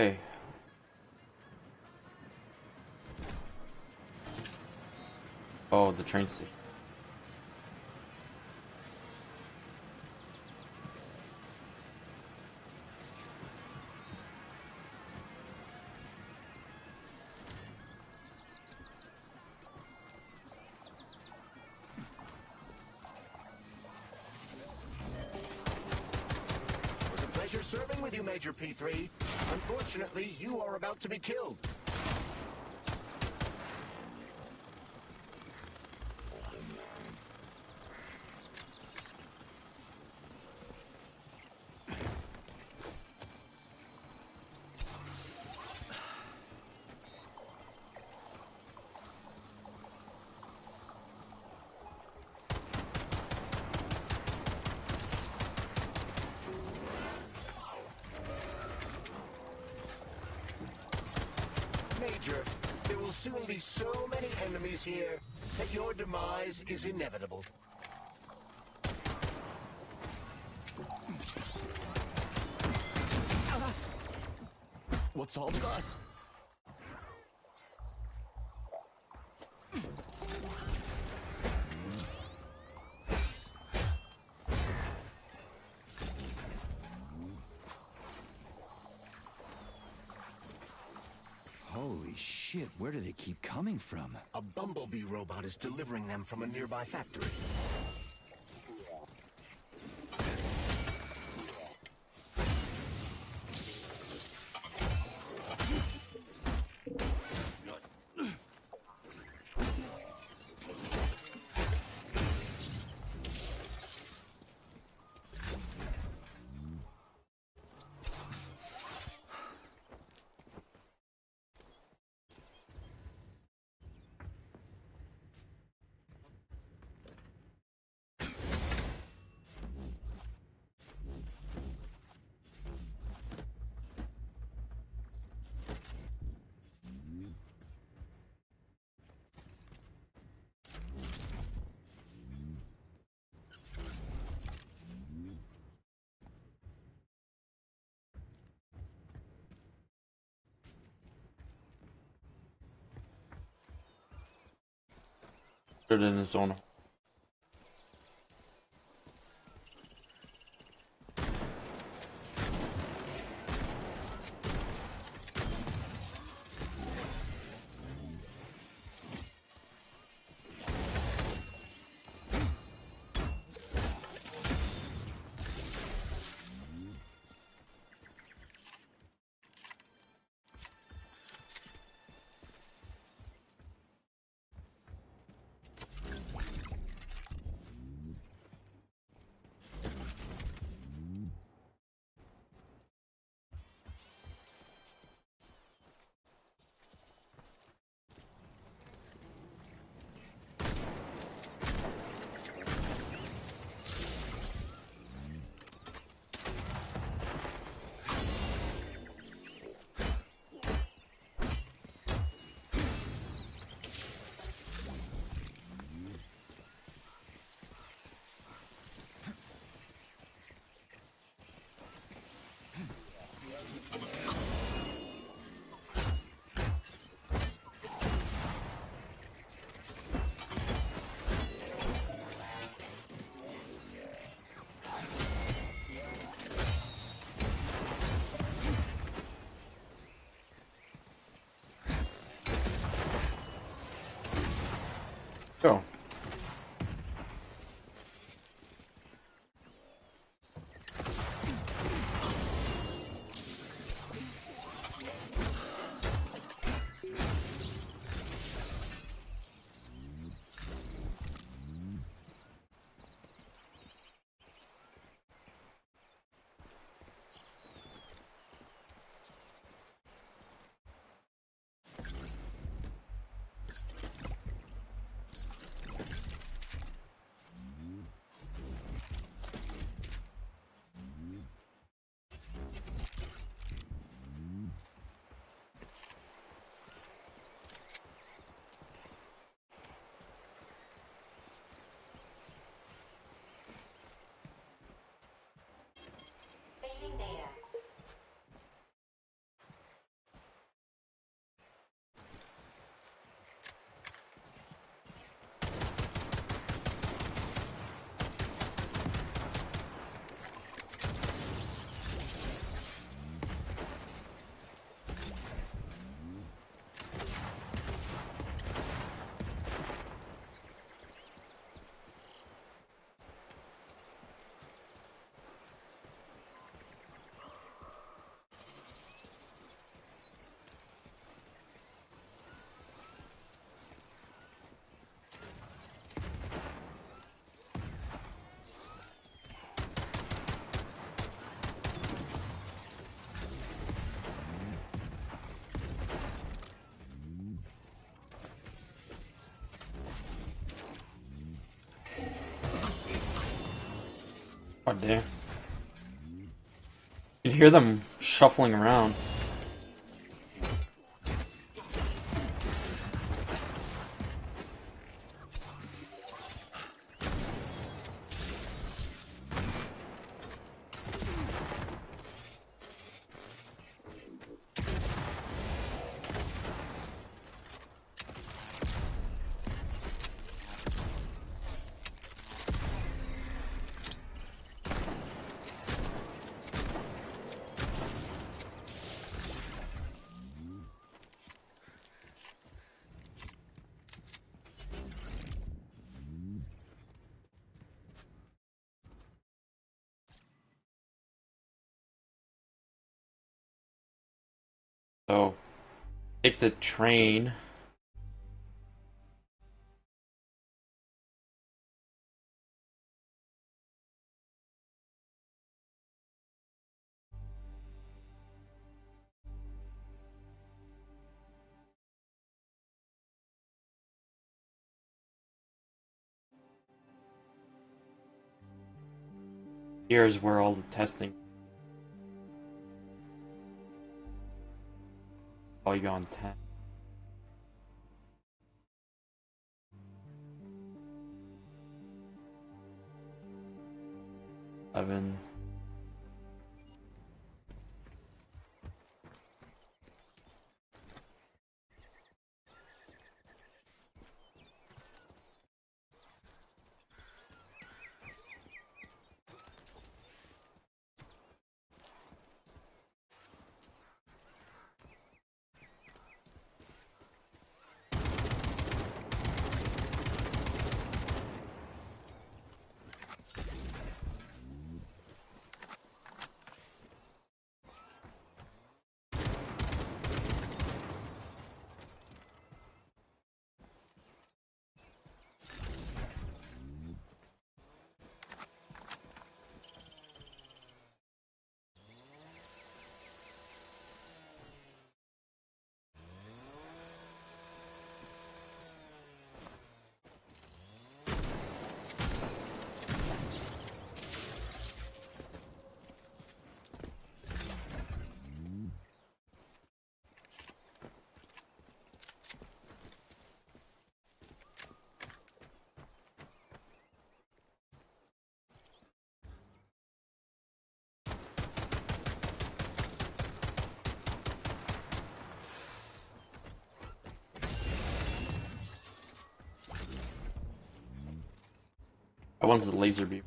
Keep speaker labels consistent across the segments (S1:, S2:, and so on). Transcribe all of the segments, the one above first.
S1: Hey. Oh, the train station.
S2: It was a pleasure serving with you, Major P3. Unfortunately, you are about to be killed. Major, there will soon be so many enemies here that your demise is inevitable.
S3: What's all the fuss? Holy shit, where do they keep coming from?
S2: A bumblebee robot is delivering them from a nearby factory.
S1: Put it in his zone. Oh damn. You can hear them shuffling around. So, take the train. Here's where all the testing. Polygon 10. 11. That one's the laser beam.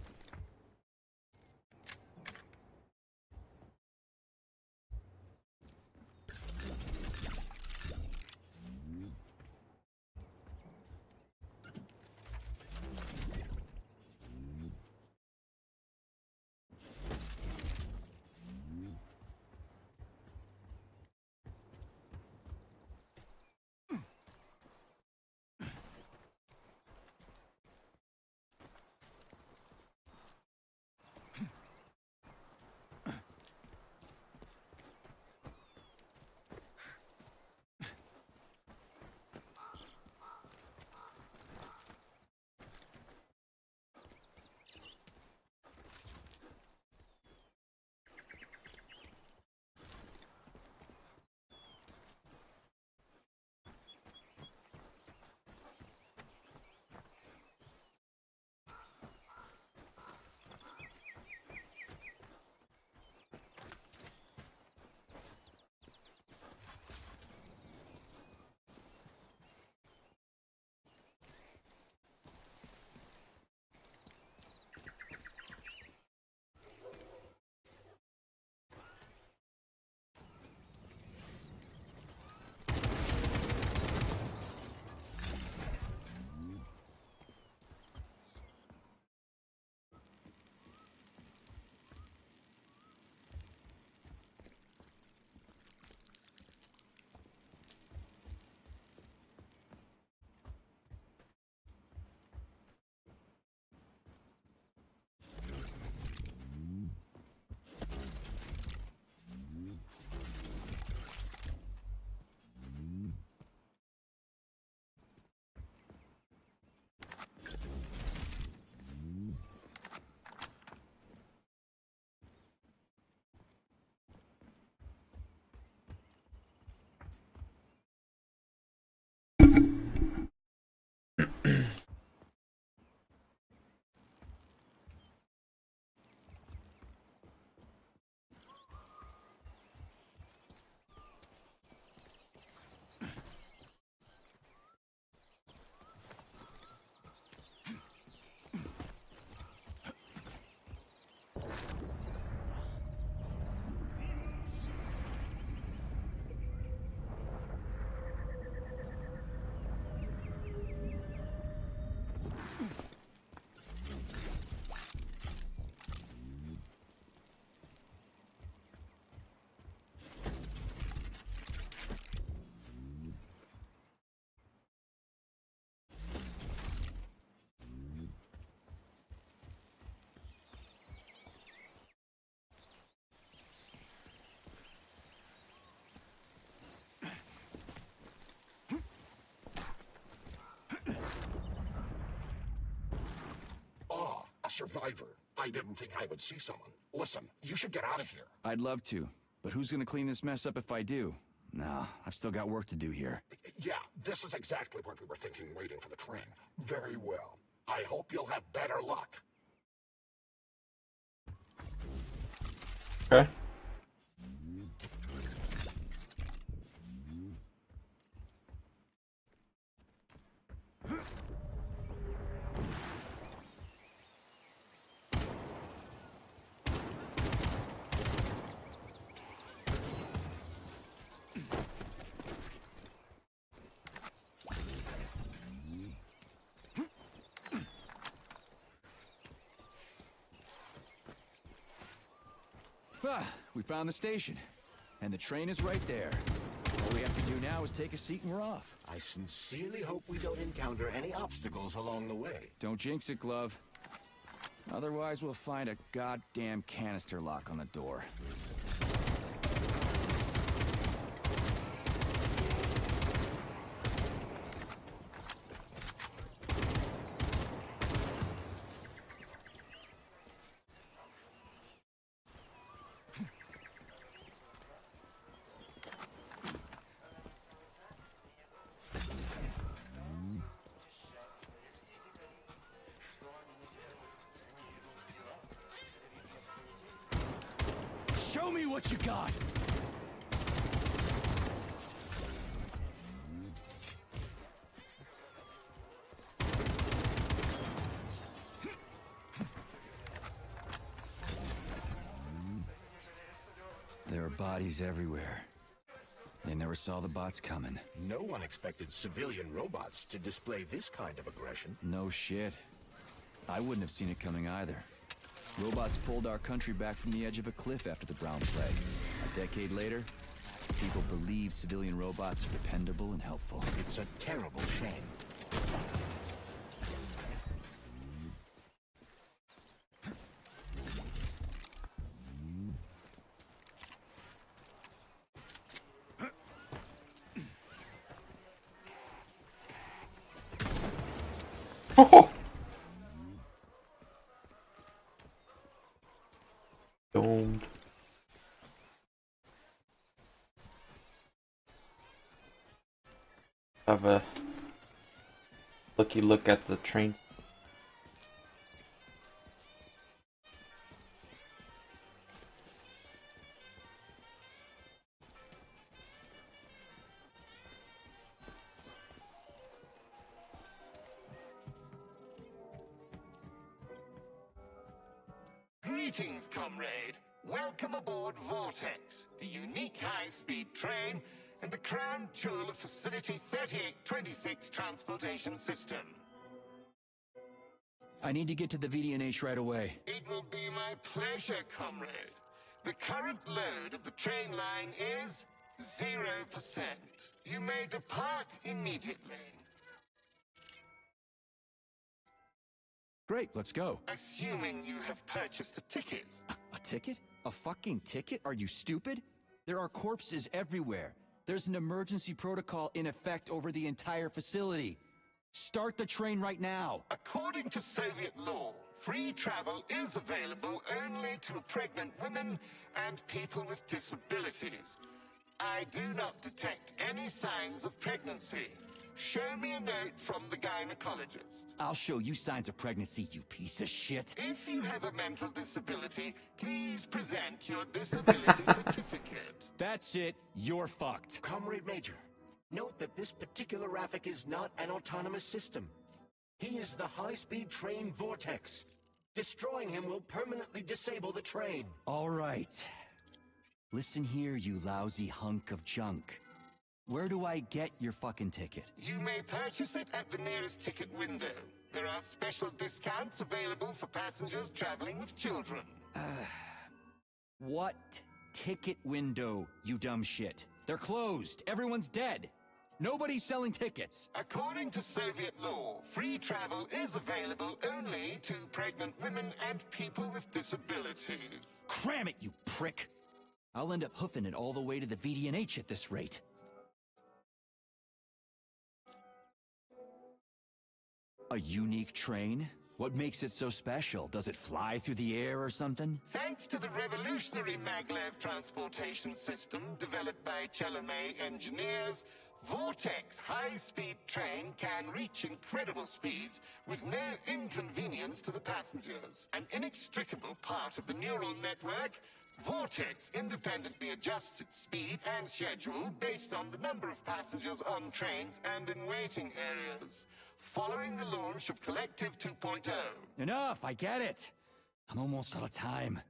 S4: survivor, I didn't think I would see someone. Listen, you should get out of here.
S3: I'd love to, but who's gonna clean this mess up if I do? Nah, I've still got work to do here.
S4: Yeah, this is exactly what we were thinking waiting for the train. Very well. I hope you'll have better luck.
S1: Okay.
S3: Ah, we found the station. And the train is right there. All we have to do now is take a seat and we're off.
S2: I sincerely hope we don't encounter any obstacles along the way.
S3: Don't jinx it, Glove. Otherwise, we'll find a goddamn canister lock on the door. Show me what you got! There are bodies everywhere. They never saw the bots coming.
S2: No one expected civilian robots to display this kind of aggression.
S3: No shit. I wouldn't have seen it coming either. Robots pulled our country back from the edge of a cliff after the Brown Plague. A decade later, people believe civilian robots are dependable and helpful.
S2: It's a terrible shame.
S1: Oh. Domed. Have a look at the train.
S2: Greetings, comrade. Welcome aboard Vortex, the unique high-speed train and the crown jewel of Facility 3826 transportation system.
S3: I need to get to the VDNH right away.
S2: It will be my pleasure, comrade. The current load of the train line is 0%. You may depart immediately.
S3: Great, let's go.
S2: Assuming you have purchased a ticket.
S3: A ticket? A fucking ticket? Are you stupid? There are corpses everywhere. There's an emergency protocol in effect over the entire facility. Start the train right now.
S2: According to Soviet law, free travel is available only to pregnant women and people with disabilities. I do not detect any signs of pregnancy. Show me a note from the gynecologist.
S3: I'll show you signs of pregnancy, you piece of shit.
S2: If you have a mental disability, please present your disability certificate.
S3: That's it. You're fucked.
S2: Comrade Major, note that this particular Raffic is not an autonomous system. He is the high-speed train Vortex. Destroying him will permanently disable the train.
S3: All right. Listen here, you lousy hunk of junk. Where do I get your fucking ticket?
S2: You may purchase it at the nearest ticket window. There are special discounts available for passengers traveling with children.
S3: What ticket window, you dumb shit? They're closed. Everyone's dead. Nobody's selling tickets.
S2: According to Soviet law, free travel is available only to pregnant women and people with disabilities.
S3: Cram it, you prick. I'll end up hoofing it all the way to the VDNH at this rate. A unique train? What makes it so special? Does it fly through the air or something?
S2: Thanks to the revolutionary maglev transportation system developed by Chelomey engineers, Vortex high-speed train can reach incredible speeds with no inconvenience to the passengers. An inextricable part of the neural network, Vortex independently adjusts its speed and schedule based on the number of passengers on trains and in waiting areas. Following the launch of Collective 2.0.
S3: Enough, I get it. I'm almost out of time.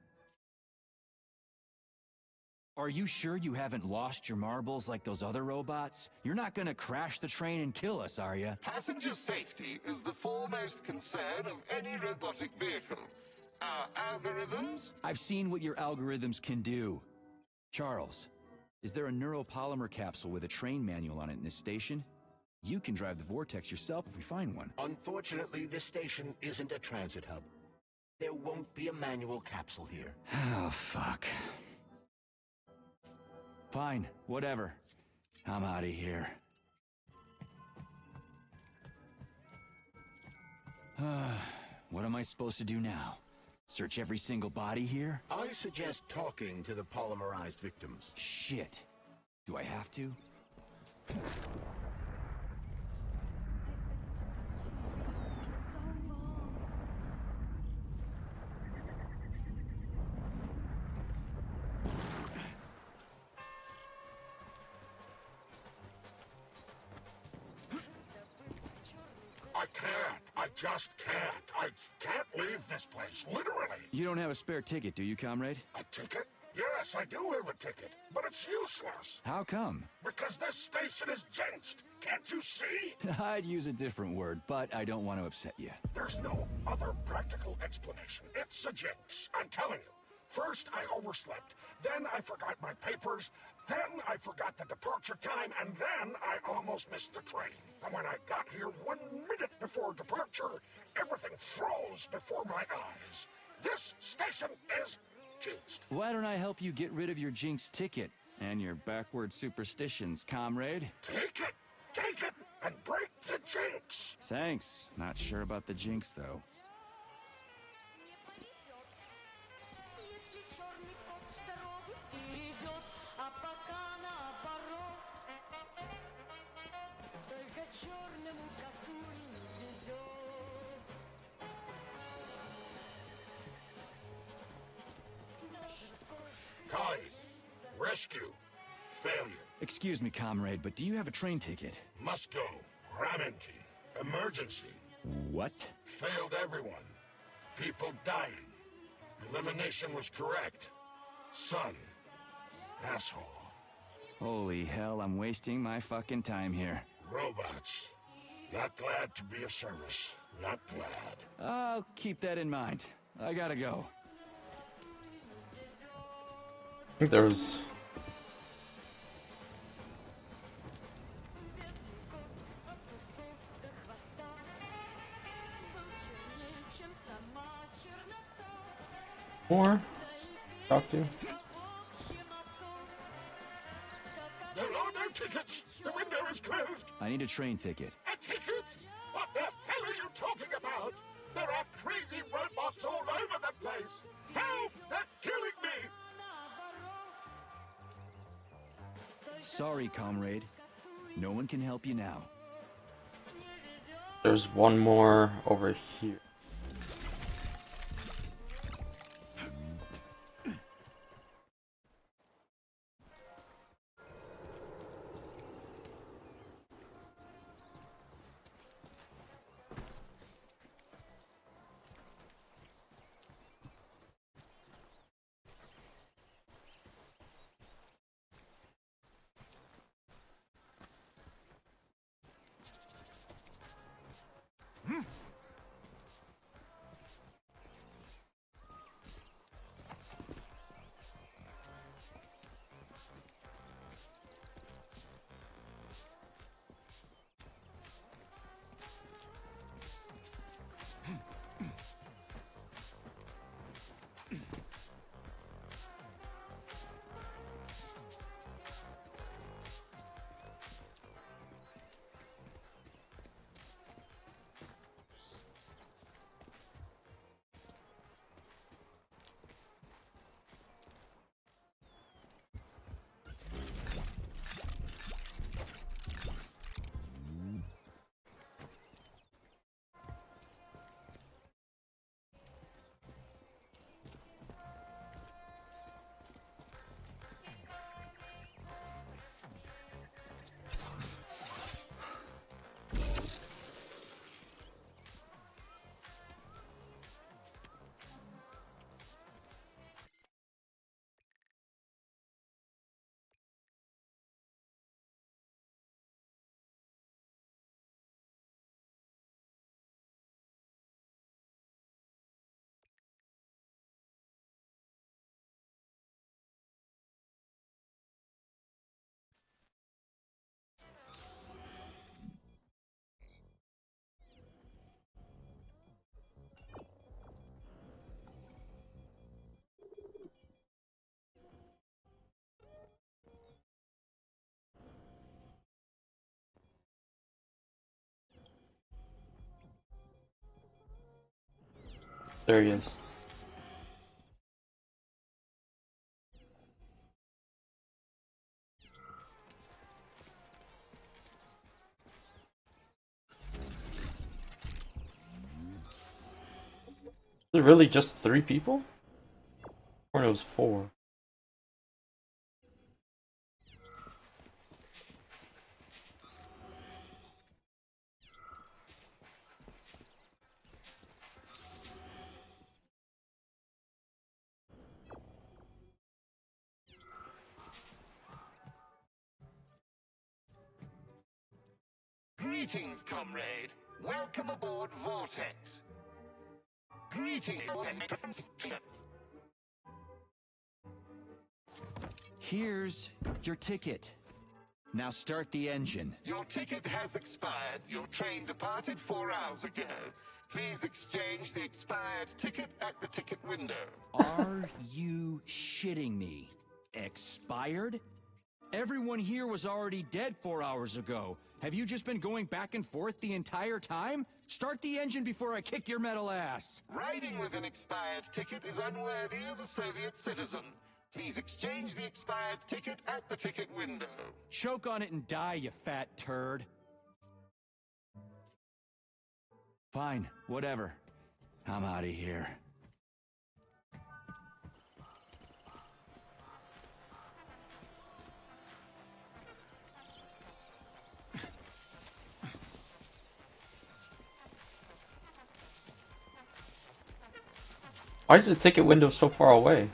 S3: Are you sure you haven't lost your marbles like those other robots? You're not gonna crash the train and kill us, are you?
S2: Passenger safety is the foremost concern of any robotic vehicle. Our algorithms?
S3: I've seen what your algorithms can do. Charles, is there a neuropolymer capsule with a train manual on it in this station? You can drive the Vortex yourself if we find one.
S4: Unfortunately, this station isn't a transit hub. There won't be a manual capsule here.
S3: Oh, fuck. Fine, whatever. I'm out of here. What am I supposed to do now? Search every single body here?
S4: I suggest talking to the polymerized victims.
S3: Shit. Do I have to?
S4: I can't. I just can't. I can't leave this place, literally.
S3: You don't have a spare ticket, do you, comrade?
S4: A ticket? Yes, I do have a ticket, but it's useless.
S3: How come?
S4: Because this station is jinxed. Can't you see?
S3: I'd use a different word, but I don't want to upset you.
S4: There's no other practical explanation. It's a jinx, I'm telling you. First, I overslept. Then I forgot my papers. Then I forgot the departure time. And then I almost missed the train. And when I got here 1 minute before departure, everything froze before my eyes. This station is jinxed.
S3: Why don't I help you get rid of your jinx ticket and your backward superstitions, comrade?
S4: Take it, and break the jinx.
S3: Thanks. Not sure about the jinx, though.
S5: Если черный кот с дороги перейдет, а пока наоборот, только черному коту не везет.
S4: Kai, rescue, failure.
S3: Excuse me, comrade, but do you have a train ticket?
S4: Must go. Ramenki. Emergency.
S3: What?
S4: Failed everyone. People dying. Elimination was correct. Son. Asshole.
S3: Holy hell, I'm wasting my fucking time here.
S4: Robots. Not glad to be of service. Not glad.
S3: I'll keep that in mind. I gotta go.
S1: I think there was... more? Talk to?
S4: There are no tickets. The window is closed.
S3: I need a train ticket.
S4: A ticket? What the hell are you talking about? There are crazy robots all over the place. Help! They're killing me!
S3: Sorry, comrade. No one can help you now.
S1: There's one more over here. There he is. Is it really just 3 people? Or it was 4?
S2: Greetings, comrade. Welcome aboard Vortex. Greetings.
S3: Here's your ticket. Now start the engine.
S2: Your ticket has expired. Your train departed 4 hours ago. Please exchange the expired ticket at the ticket window.
S3: Are you shitting me? Expired? Everyone here was already dead 4 hours ago. Have you just been going back and forth the entire time? Start the engine before I kick your metal ass.
S2: Riding with an expired ticket is unworthy of a Soviet citizen. Please exchange the expired ticket at the ticket window.
S3: Choke on it and die, you fat turd. Fine, whatever. I'm out of here.
S1: Why is the ticket window so far away?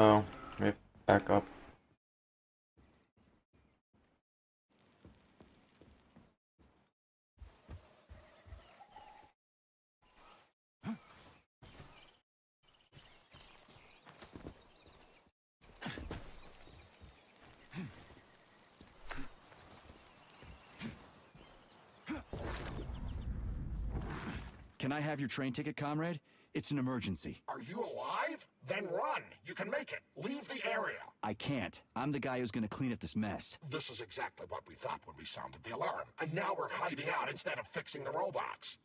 S1: Oh, we have to back up.
S3: Can I have your train ticket, comrade? It's an emergency.
S4: Are you alive? Then run. You can make it. Leave the area.
S3: I can't. I'm the guy who's gonna clean up this mess.
S4: This is exactly what we thought when we sounded the alarm. And now we're hiding out instead of fixing the robots.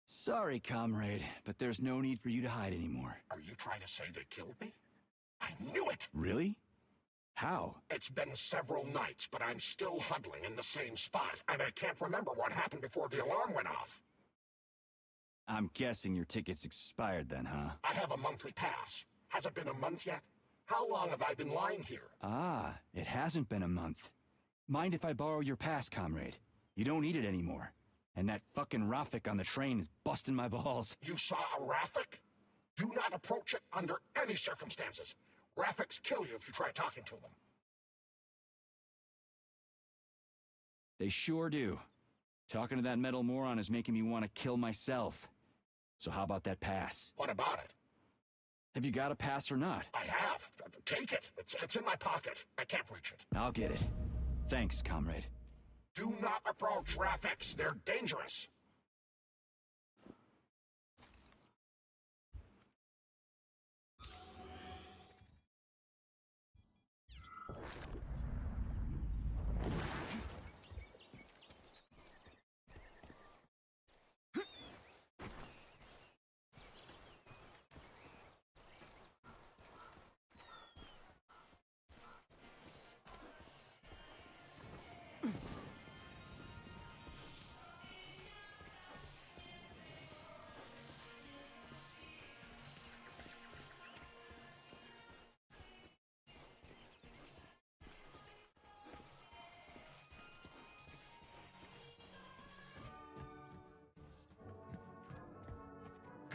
S3: Sorry, comrade, but there's no need for you to hide anymore.
S4: Are you trying to say they killed me? I knew it!
S3: Really? How?
S4: It's been several nights, but I'm still huddling in the same spot, and I can't remember what happened before the alarm went off.
S3: I'm guessing your ticket's expired then, huh?
S4: I have a monthly pass. Has it been a month yet? How long have I been lying here?
S3: Ah, it hasn't been a month. Mind if I borrow your pass, comrade? You don't need it anymore. And that fucking Rafik on the train is busting my balls.
S4: You saw a Rafik? Do not approach it under any circumstances. Rafiks kill you if you try talking to them.
S3: They sure do. Talking to that metal moron is making me want to kill myself. So how about that pass?
S4: What about it?
S3: Have you got a pass or not?
S4: I have. Take it. It's in my pocket. I can't reach it.
S3: I'll get it. Thanks, comrade.
S4: Do not approach Rafiks. They're dangerous.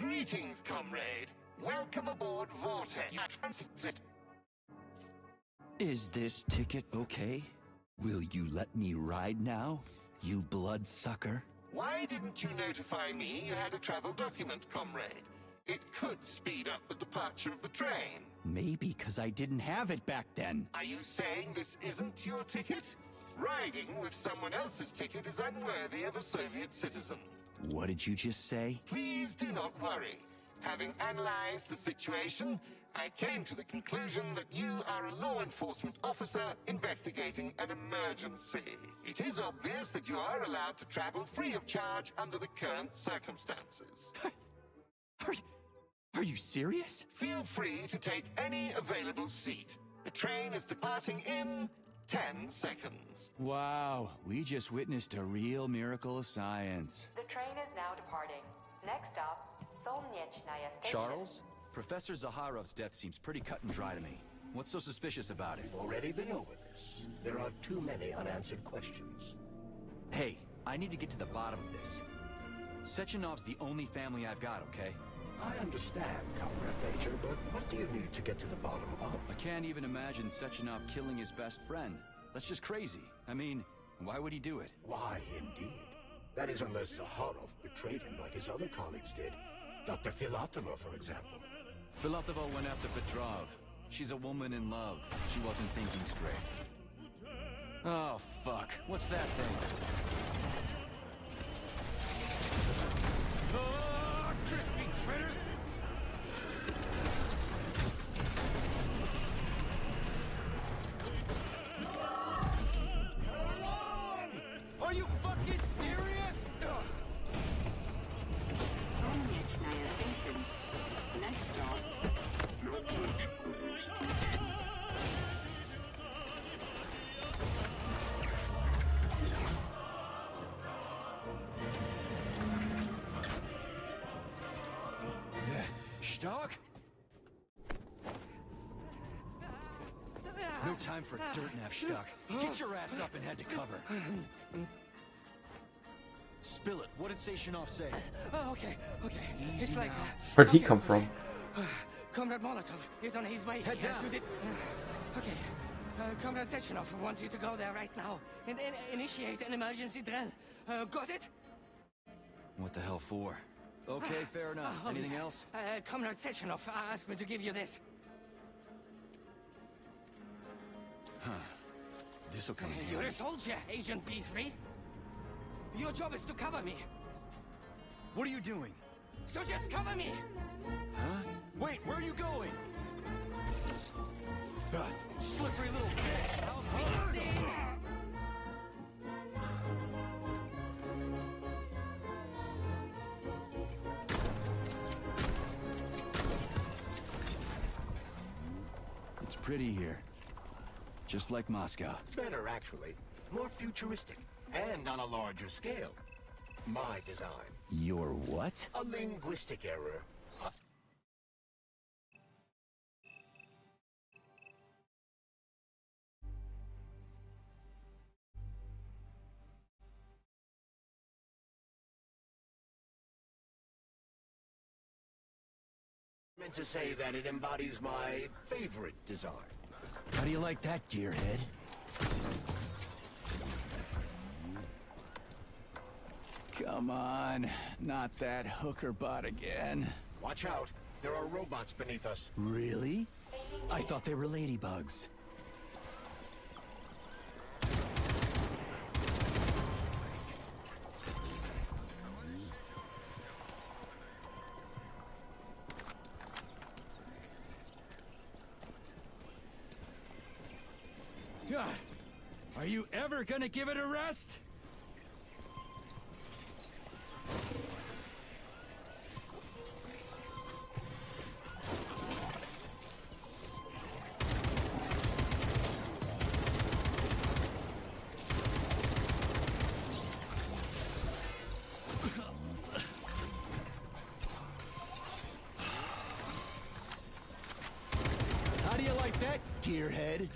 S2: Greetings, comrade. Welcome aboard Vortex.
S3: Is this ticket okay? Will you let me ride now, you bloodsucker?
S2: Why didn't you notify me you had a travel document, comrade? It could speed up the departure of the train.
S3: Maybe because I didn't have it back then.
S2: Are you saying this isn't your ticket? Riding with someone else's ticket is unworthy of a Soviet citizen.
S3: What did you just say?
S2: Please do not worry. Having analyzed the situation, I came to the conclusion that you are a law enforcement officer investigating an emergency. It is obvious that you are allowed to travel free of charge under the current circumstances.
S3: Are you serious?
S2: Feel free to take any available seat. The train is departing in 10 seconds.
S3: Wow, we just witnessed a real miracle of science.
S5: The train is now departing. Next stop, Solnechnaya Station.
S3: Charles? Professor Zaharov's death seems pretty cut and dry to me. What's so suspicious about it?
S6: Already been over this. There are too many unanswered questions.
S3: Hey, I need to get to the bottom of this. Sechenov's the only family I've got, okay?
S6: I understand, Comrade Major, but what do you need to get to the bottom of?
S3: I can't even imagine Sechenov killing his best friend. That's just crazy. I mean, why would he do it?
S6: Why, indeed. That is unless Zaharov betrayed him like his other colleagues did. Dr. Filatova, for example.
S3: Filatova went after Petrov. She's a woman in love. She wasn't thinking straight. Oh, fuck. What's that thing? Oh, crispy critters! Are you fucking serious?
S7: Solnechnaya Station. Next stop.
S3: Stark? No time for dirt nap, Stuck. Get your ass up and head to cover. Spill it. What did Sechenov say?
S8: Oh, okay.
S3: Easy
S8: It's like...
S3: now.
S1: Where'd he come from?
S8: Comrade Molotov is on his way
S3: Head down.
S8: to the... Okay. Comrade Sechenov wants you to go there right now and initiate an emergency drill. Got it?
S3: What the hell for? Okay, fair enough. Anything else?
S8: Comrade Sechenov asked me to give you this.
S3: Huh. This'll come in
S8: You're
S3: handy.
S8: a soldier, Agent B3. Your job is to cover me.
S3: What are you doing?
S8: So just cover me!
S3: Huh? Wait, where are you going? Slippery little bitch! I'll beat you! It's pretty here. Just like Moscow.
S6: Better, actually. More futuristic. And on a larger scale. My design.
S3: Your what?
S6: A linguistic error. Meant to say that it embodies my favorite design.
S3: How do you like that, gearhead? Come on, not that hooker bot again.
S6: Watch out. There are robots beneath us.
S3: Really? I thought they were ladybugs. God, are you ever gonna give it a rest? How do you like that, gearhead?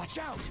S3: Watch out!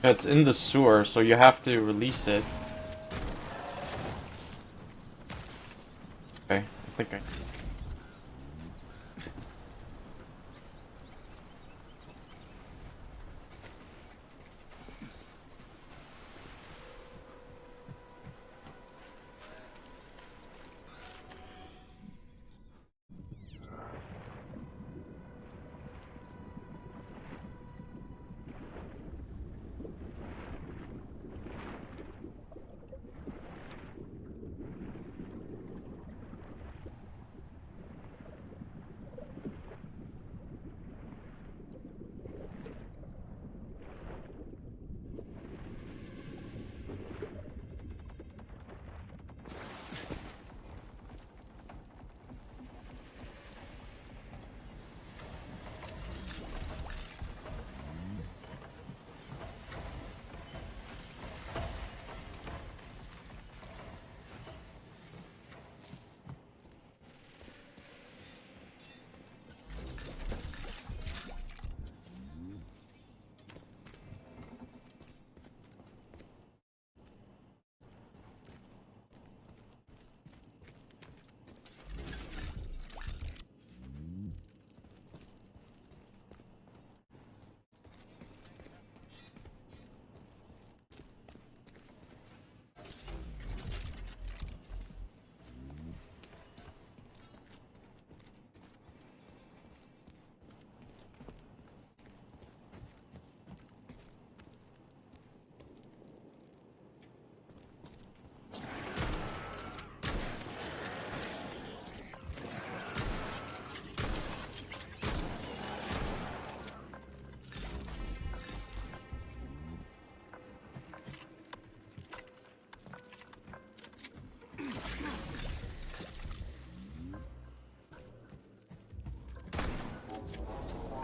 S1: It's in the sewer, so you have to release it. Okay, I think I...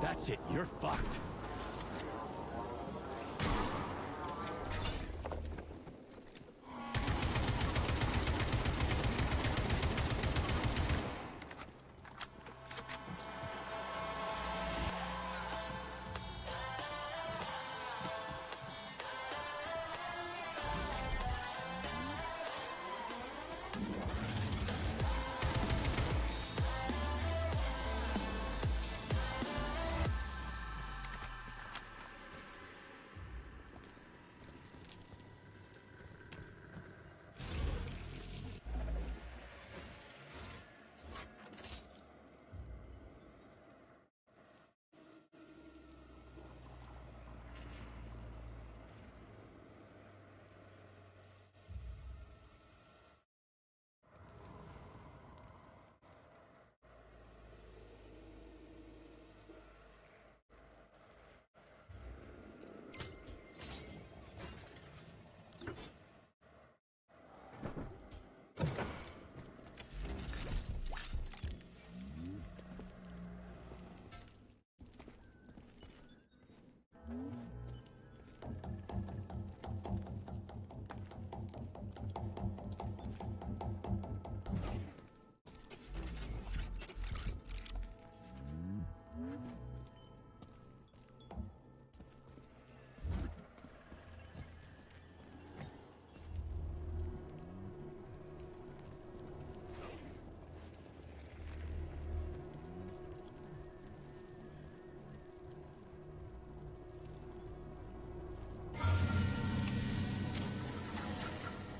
S3: That's it, you're fucked.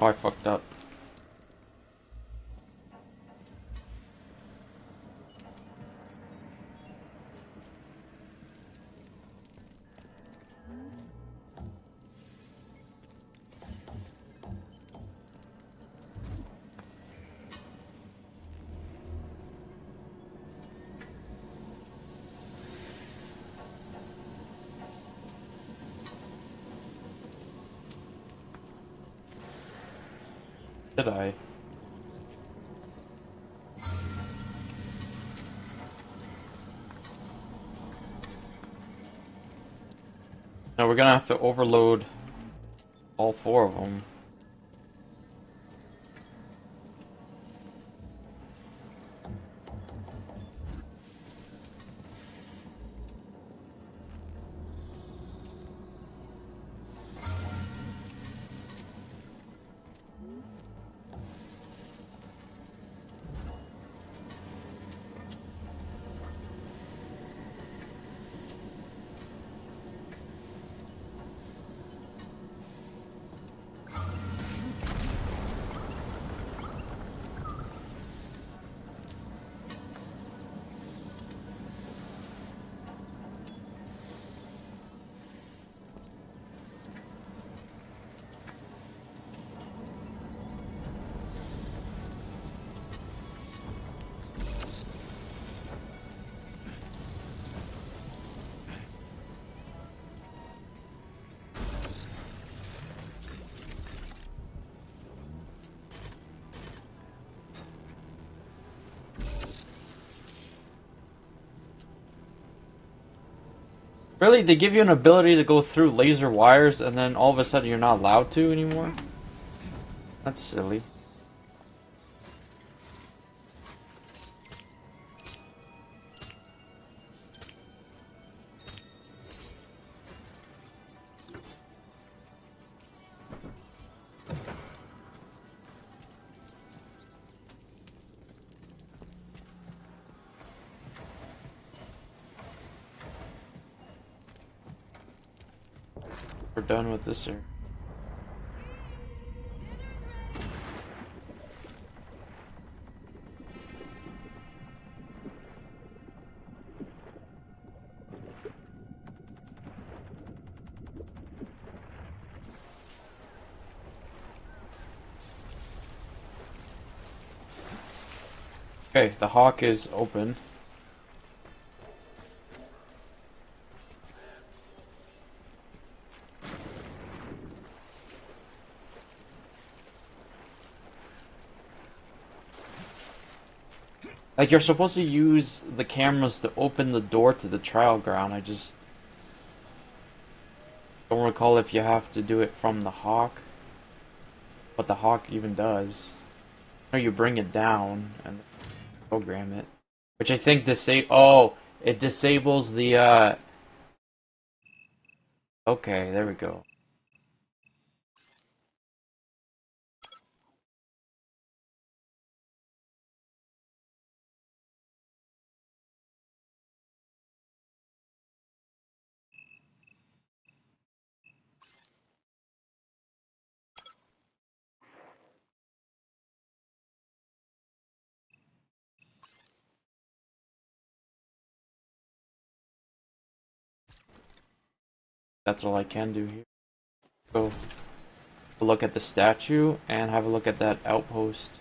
S1: Oh, I fucked up. Did I? Now we're gonna have to overload all four of them. Really, they give you an ability to go through laser wires, and then all of a sudden you're not allowed to anymore? That's silly. We're done with this area. Okay, the hawk is open. Like, you're supposed to use the cameras to open the door to the trial ground. I just don't recall if you have to do it from the hawk. What the hawk even does. Or you bring it down and program it. Which I think it disables the okay, there we go. That's all I can do here. Go look at the statue and have a look at that outpost.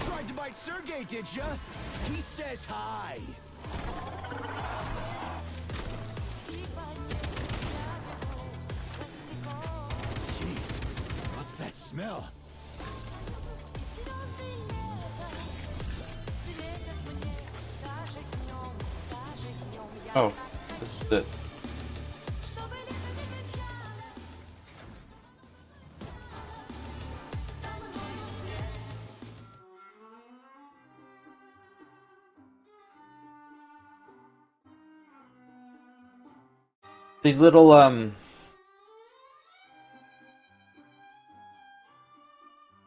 S3: Tried to bite Sergey, did ya? He says hi. Jeez, what's that smell?
S1: Oh, this is it. These little, I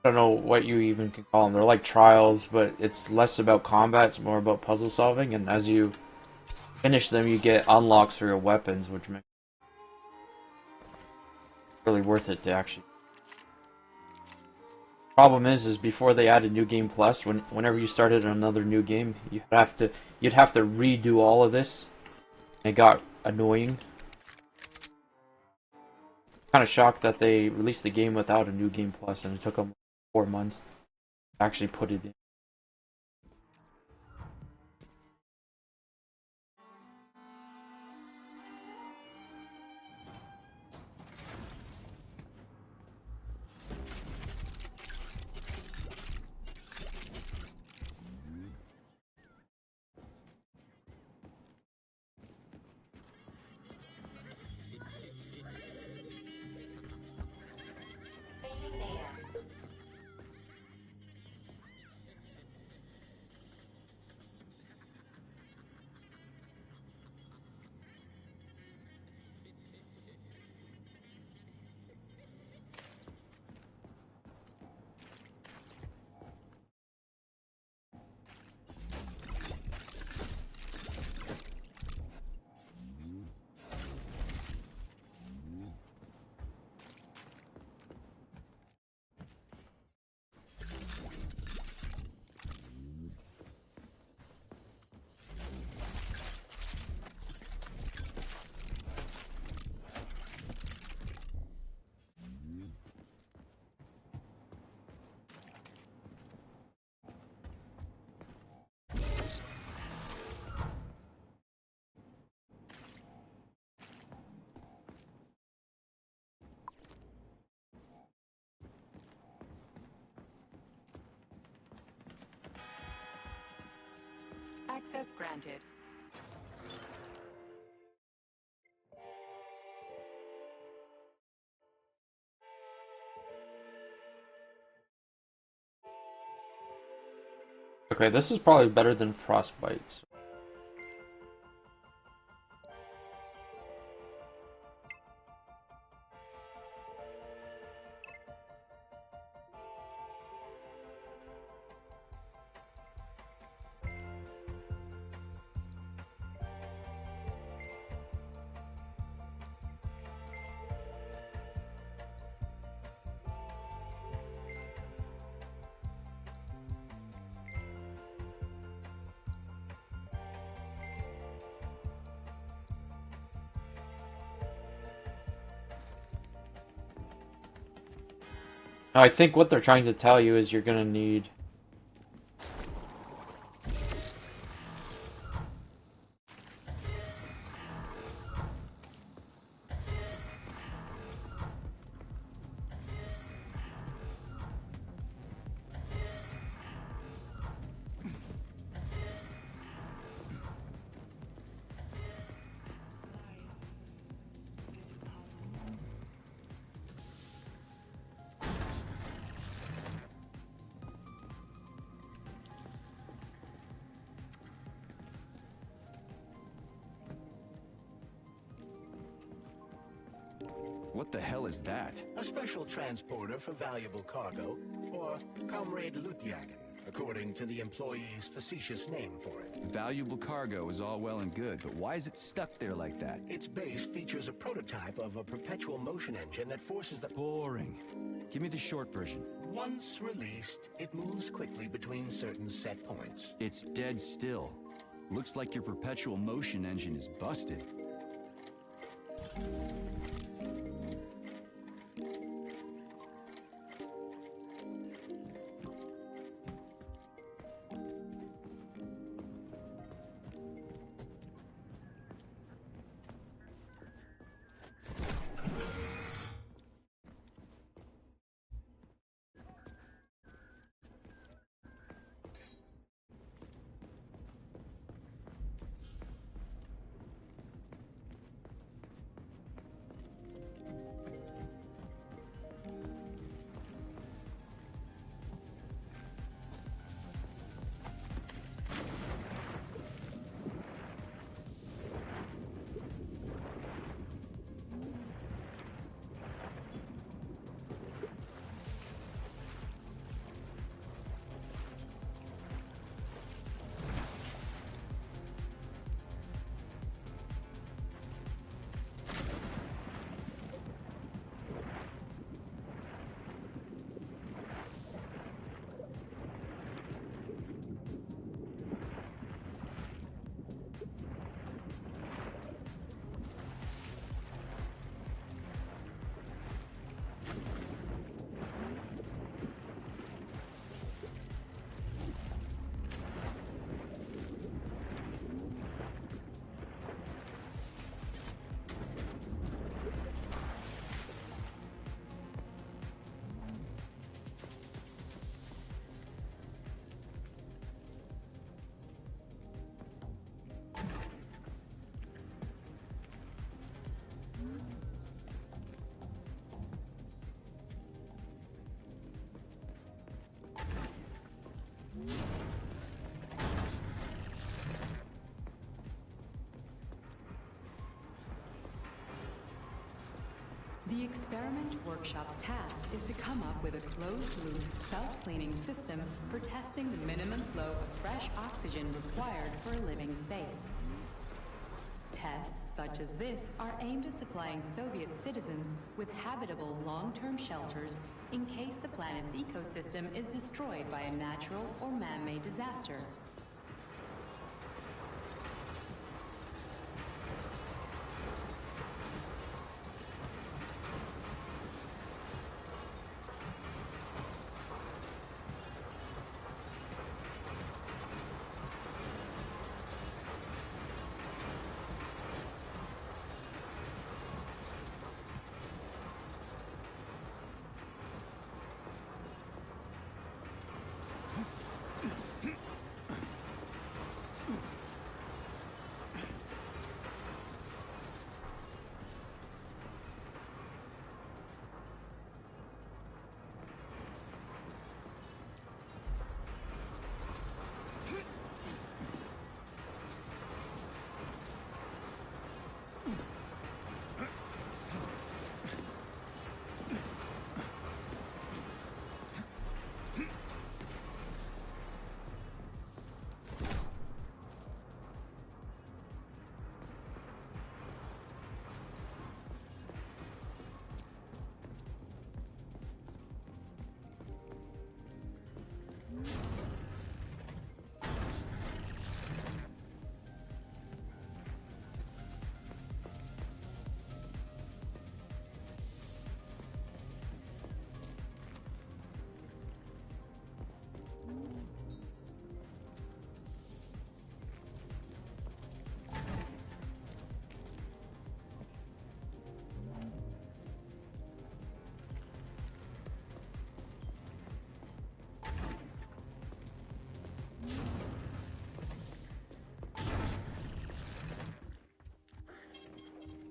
S1: don't know what you even can call them. They're like trials, but it's less about combat, it's more about puzzle solving, and as you finish them, you get unlocks for your weapons, which makes it really worth it to actually. Problem is before they added New Game Plus, whenever you started another new game, you'd have to redo all of this. It got annoying. Kind of shocked that they released the game without a New Game Plus, and it took them 4 months to actually put it in.
S7: Access granted.
S1: Okay, this is probably better than Frostbite. I think what they're trying to tell you is you're gonna need...
S3: What the hell is that?
S6: A special transporter for valuable cargo, or Comrade Lutjagen, according to the employee's facetious name for it.
S3: Valuable cargo is all well and good, but why is it stuck there like that?
S6: Its base features a prototype of a perpetual motion engine that forces the...
S3: Boring. Give me the short version.
S6: Once released, it moves quickly between certain set points.
S3: It's dead still. Looks like your perpetual motion engine is busted.
S7: The Experiment Workshop's task is to come up with a closed-loop, self-cleaning system for testing the minimum flow of fresh oxygen required for a living space. Tests such as this are aimed at supplying Soviet citizens with habitable long-term shelters in case the planet's ecosystem is destroyed by a natural or man-made disaster.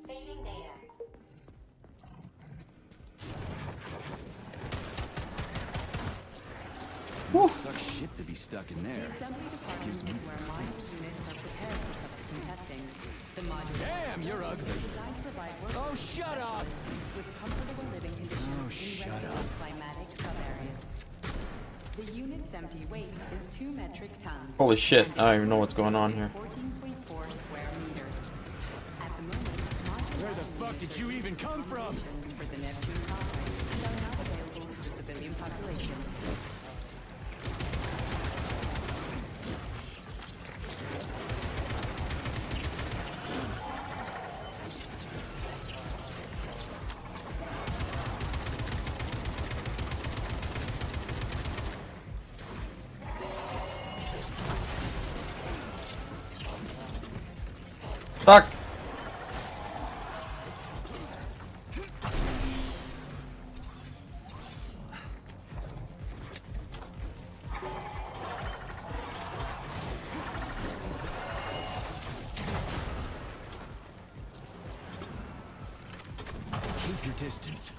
S9: Saving data.
S3: It sucks shit to be stuck in there.
S7: The assembly department
S3: Gives
S7: is
S3: me
S7: where module units are prepared for subsequent testing. The module
S3: Damn, you're ugly.
S7: is designed to provide workers
S3: Oh, shut up!
S7: with comfortable living conditions
S3: Oh,
S7: in
S3: shut
S7: regular
S3: up.
S7: climatic sub-areas. The unit's empty weight is 2 metric tons.
S1: Holy shit,
S7: and
S1: I don't
S7: its
S1: even know what's going on
S7: floor
S1: here.
S7: space is 14.4 square meters. At the moment, modular
S3: Where the fuck did you even come from?
S7: operations for the Neptune complex and are not available to the civilian population.
S1: Fuck!
S3: Keep your distance.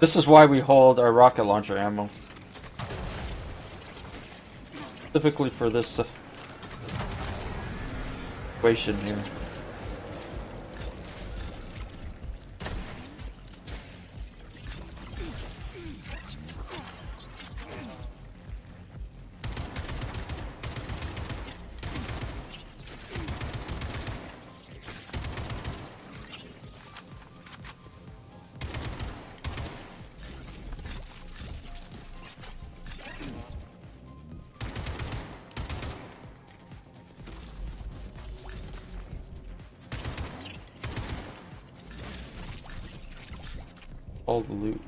S1: This is why we hold our rocket launcher ammo. Specifically for this situation here. All the loot.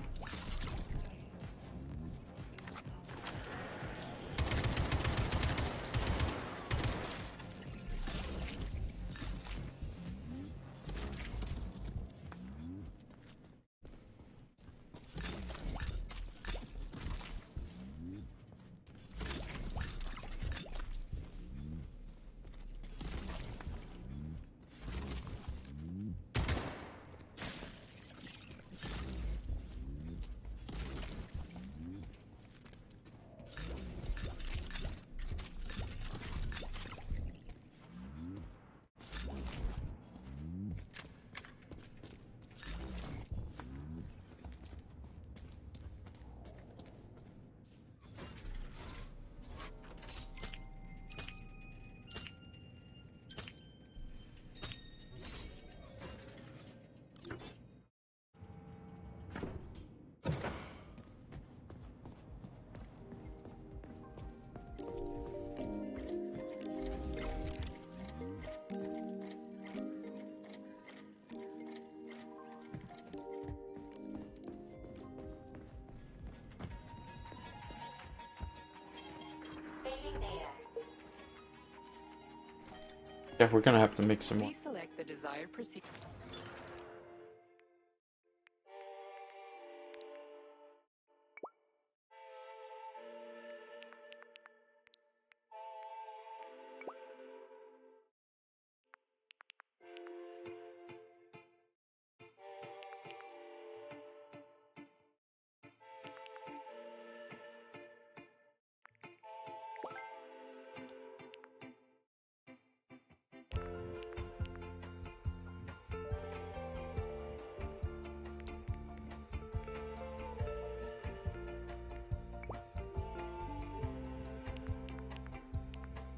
S1: Yeah, we're gonna have to make some more.
S7: Please select the desired procedure.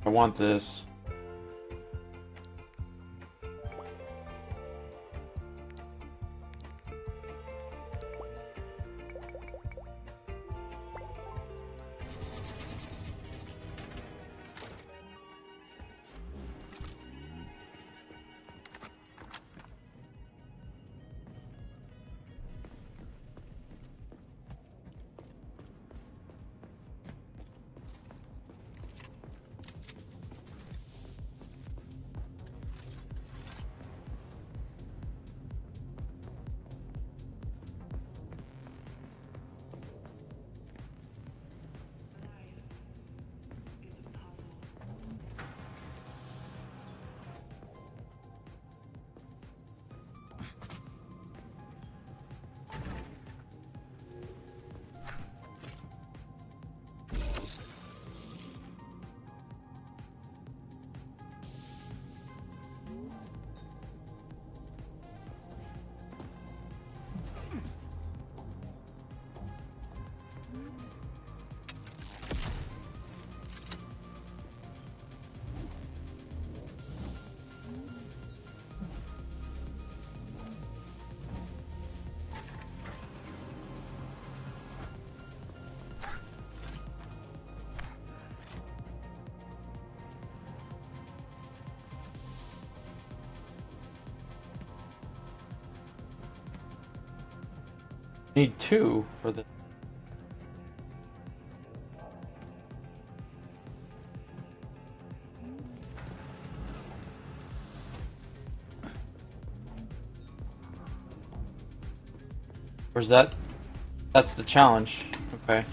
S1: I want this. Need 2 for the. Where's that? That's the challenge. Okay.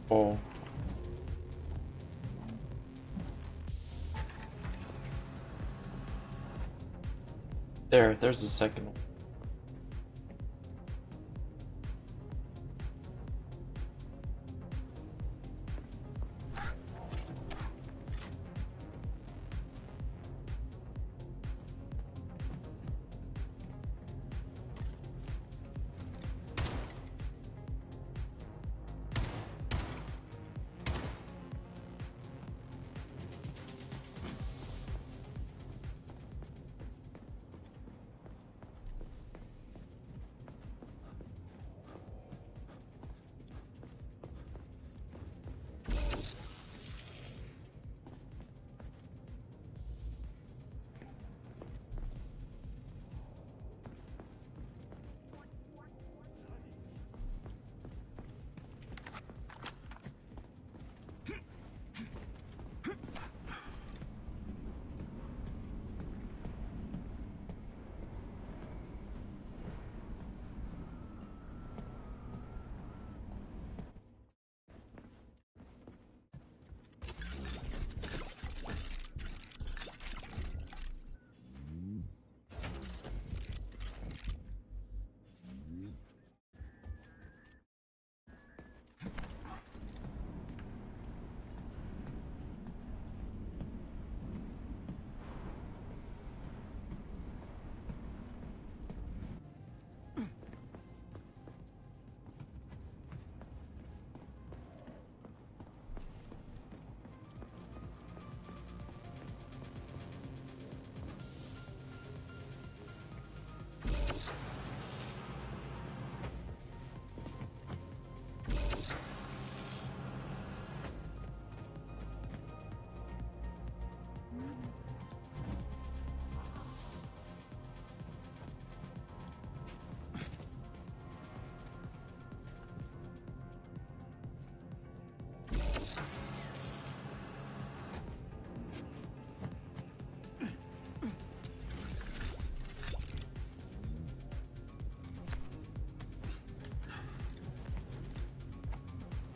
S1: Oh. There's the second one.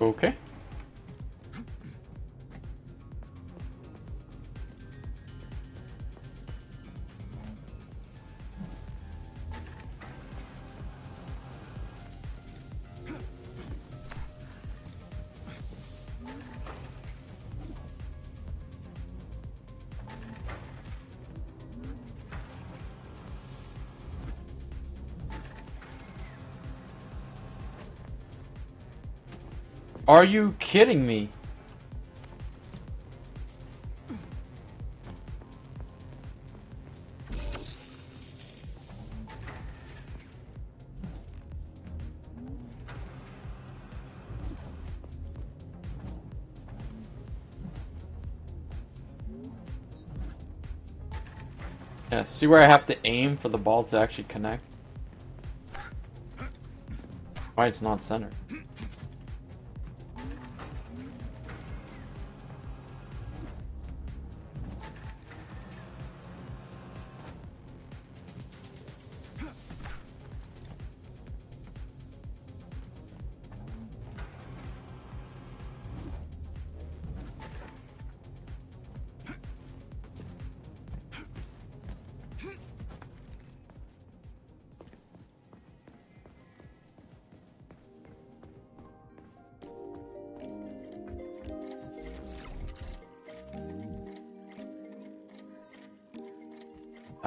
S1: Okay. Are you kidding me? Yeah, see where I have to aim for the ball to actually connect? Why it's not centered.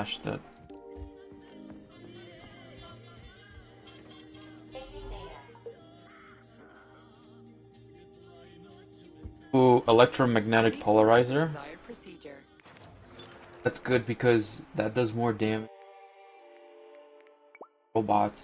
S1: Smashed it. Ooh, electromagnetic polarizer.
S7: Desired procedure.
S1: That's good because that does more damage. Robots.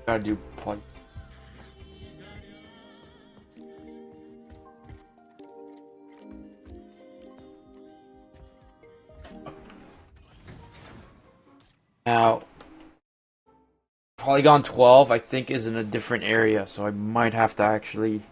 S1: Gotta do poly. Now, Polygon 12, I think, is in a different area, so I might have to actually.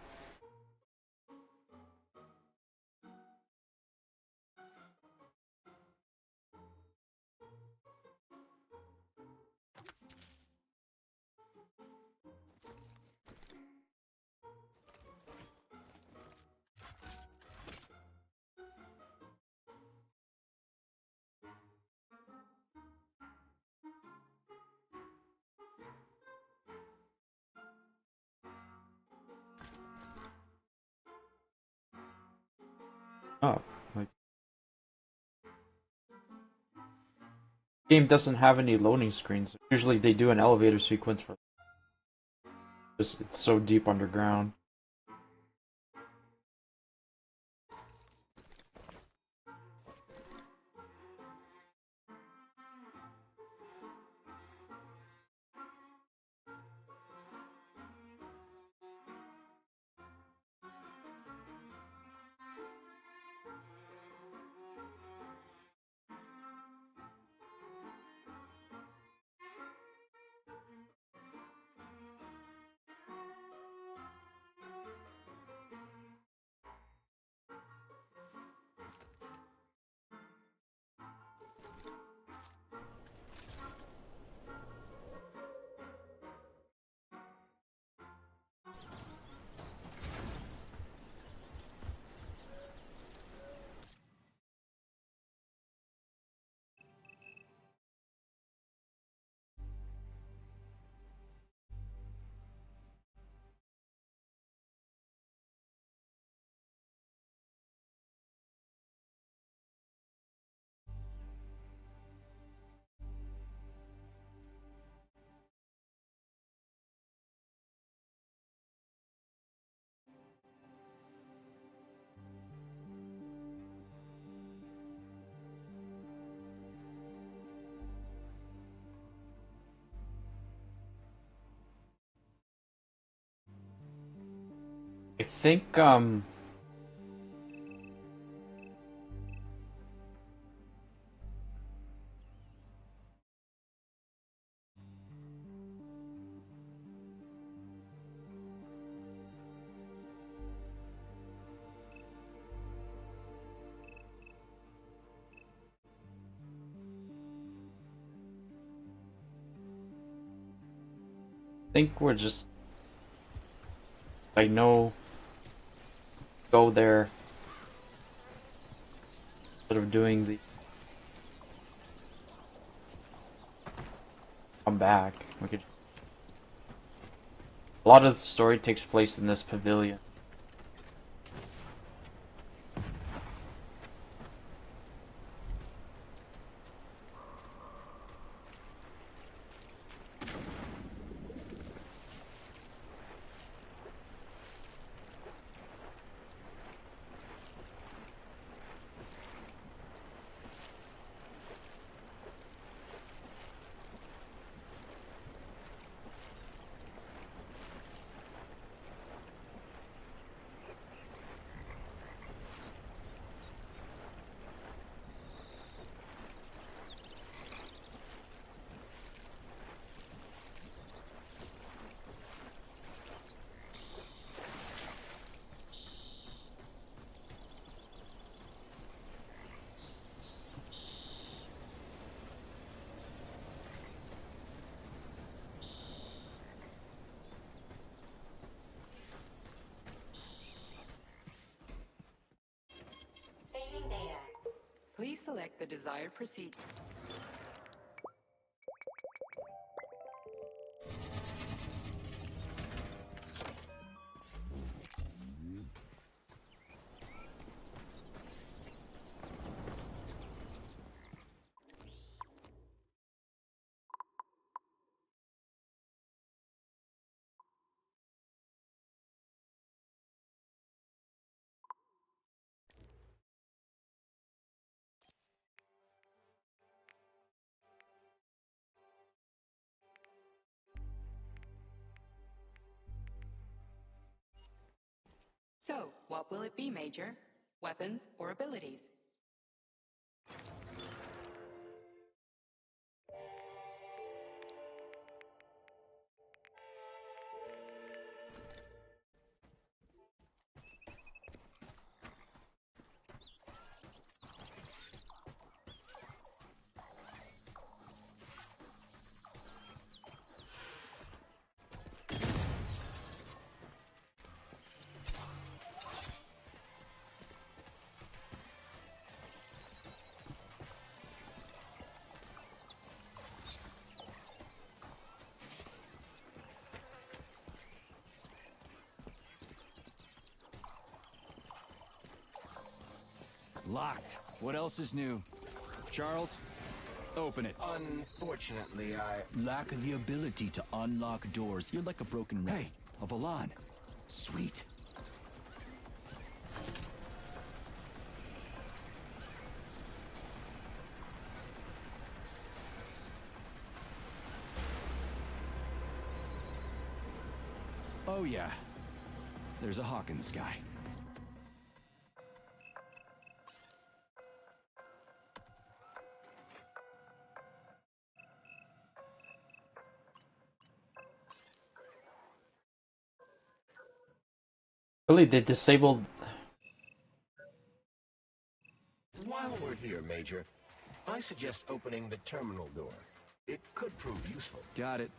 S1: Oh, like. Game doesn't have any loading screens. Usually they do an elevator sequence for. Just, it's so deep underground. I think, we're just, I know, go there instead of doing the come back. We could. A lot of the story takes place in this pavilion.
S7: Saving data. Please select the desired procedure. So, what will it be, Major? Weapons or abilities?
S3: Locked. What else is new? Charles, open it.
S6: Unfortunately, I...
S3: Lack the ability to unlock doors. You're like a broken ring. Hey, a Valan. Sweet. Oh yeah. There's a hawk in the sky.
S1: Really, they disabled.
S6: While we're here, Major, I suggest opening the terminal door. It could prove useful.
S3: Got it.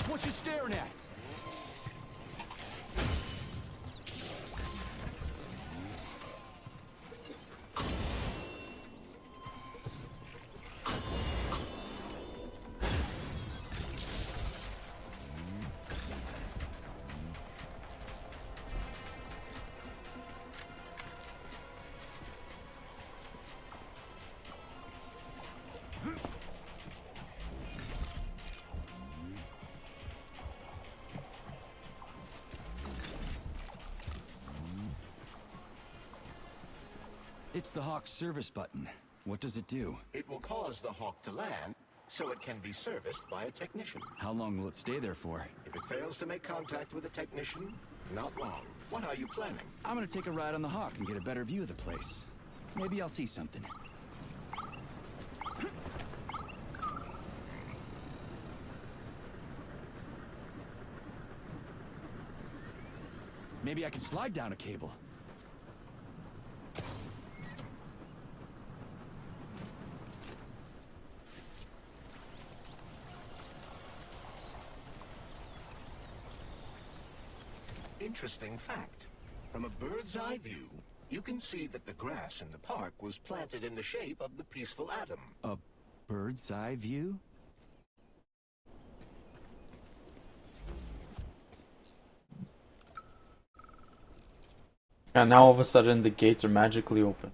S3: What you staring at? It's the Hawk service button. What does it do?
S6: It will cause the Hawk to land, so it can be serviced by a technician.
S3: How long will it stay there for?
S6: If it fails to make contact with a technician, not long. What are you planning?
S3: I'm gonna take a ride on the Hawk and get a better view of the place. Maybe I'll see something. Maybe I can slide down a cable.
S6: Interesting fact. From a bird's eye view, you can see that the grass in the park was planted in the shape of the peaceful atom.
S3: A bird's eye view?
S1: And now all of a sudden the gates are magically open.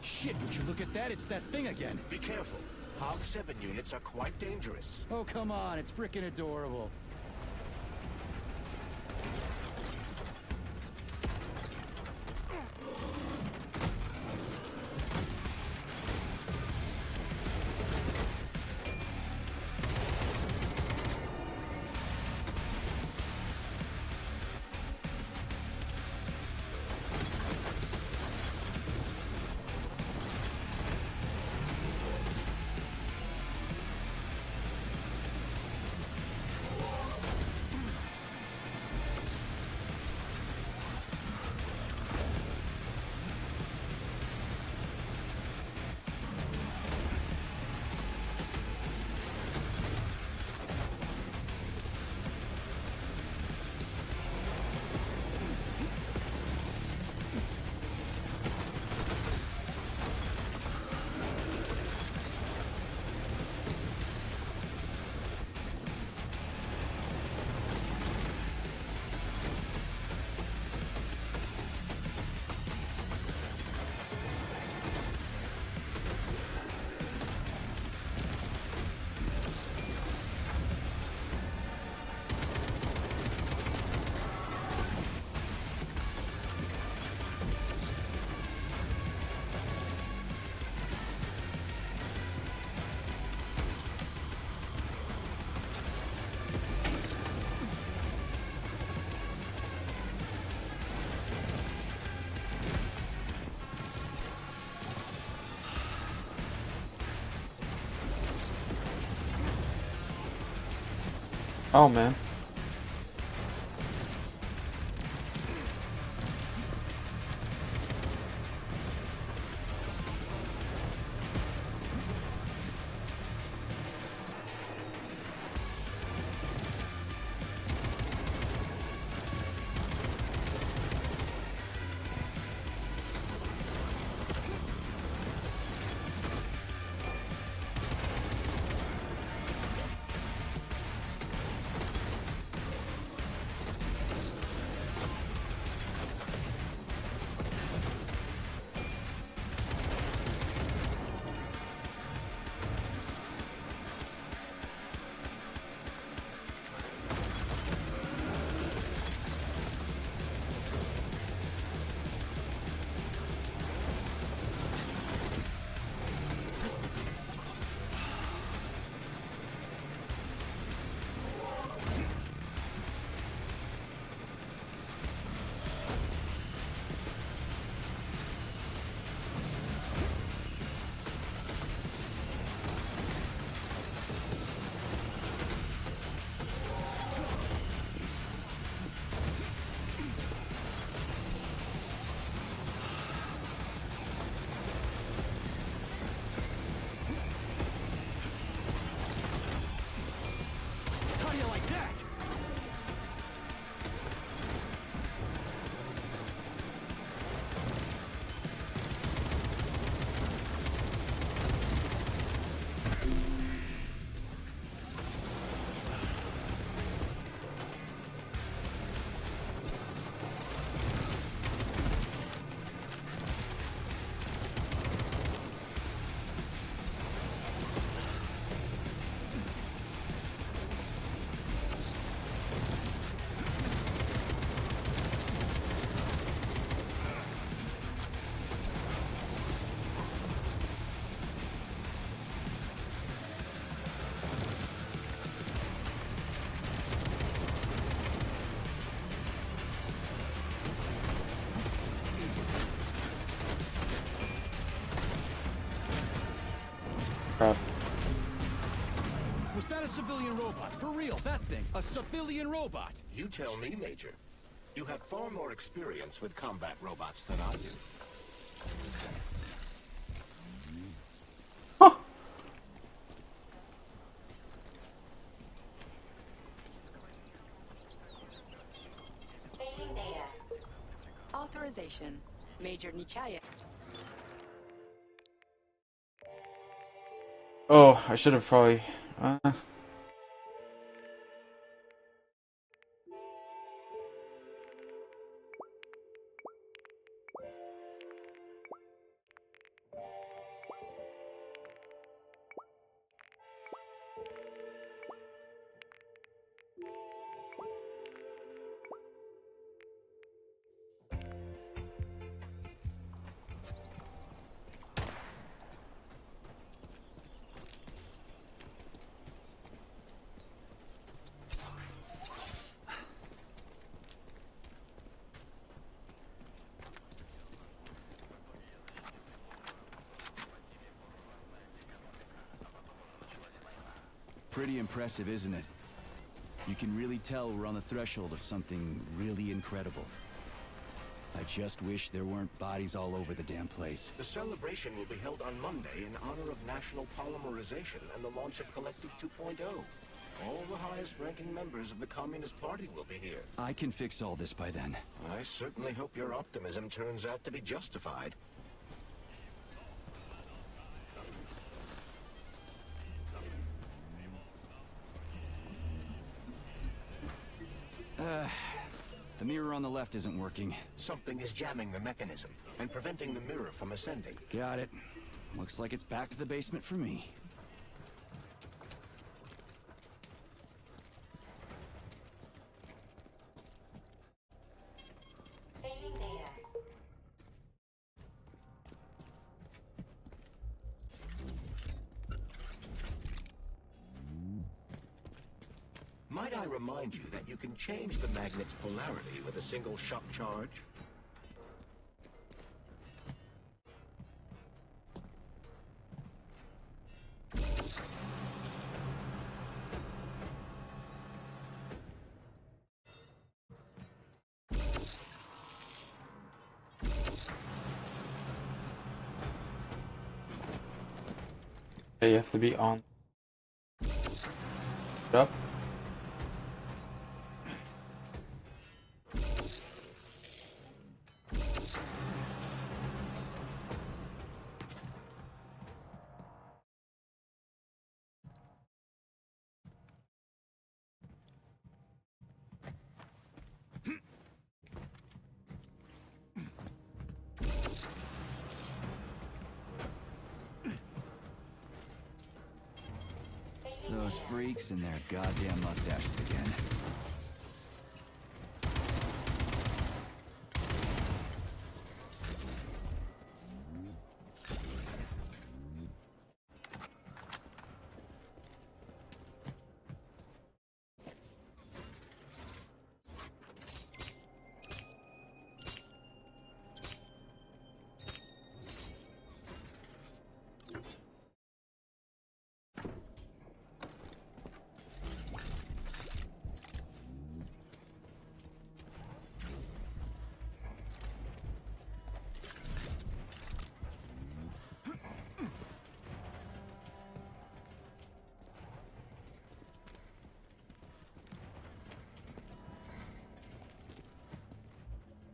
S3: Shit, would you look at that? It's that thing again.
S6: Be careful. Hog 7 units are quite dangerous.
S3: Oh, come on. It's frickin' adorable.
S1: Oh man.
S3: Was that a civilian robot? For real, that thing. A civilian robot.
S6: You tell me, Major. You have far more experience with combat robots than I do.
S1: Huh.
S7: Saving data. Authorization. Major Nichayev.
S1: Oh, I should have probably.
S3: Pretty impressive, isn't it? You can really tell we're on the threshold of something really incredible. I just wish there weren't bodies all over the damn place.
S6: The celebration will be held on Monday in honor of National Polymerization and the launch of Collective 2.0. All the highest-ranking members of the Communist Party will be here.
S3: I can fix all this by then.
S6: I certainly hope your optimism turns out to be justified.
S3: The mirror on the left isn't working.
S6: Something is jamming the mechanism and preventing the mirror from ascending.
S3: Got it. Looks like it's back to the basement for me.
S7: Saving data.
S6: Might I remind you that you can change the magnet's polarity with a single shock charge?
S1: You have to be on. Up.
S3: Those freaks and their goddamn mustaches again.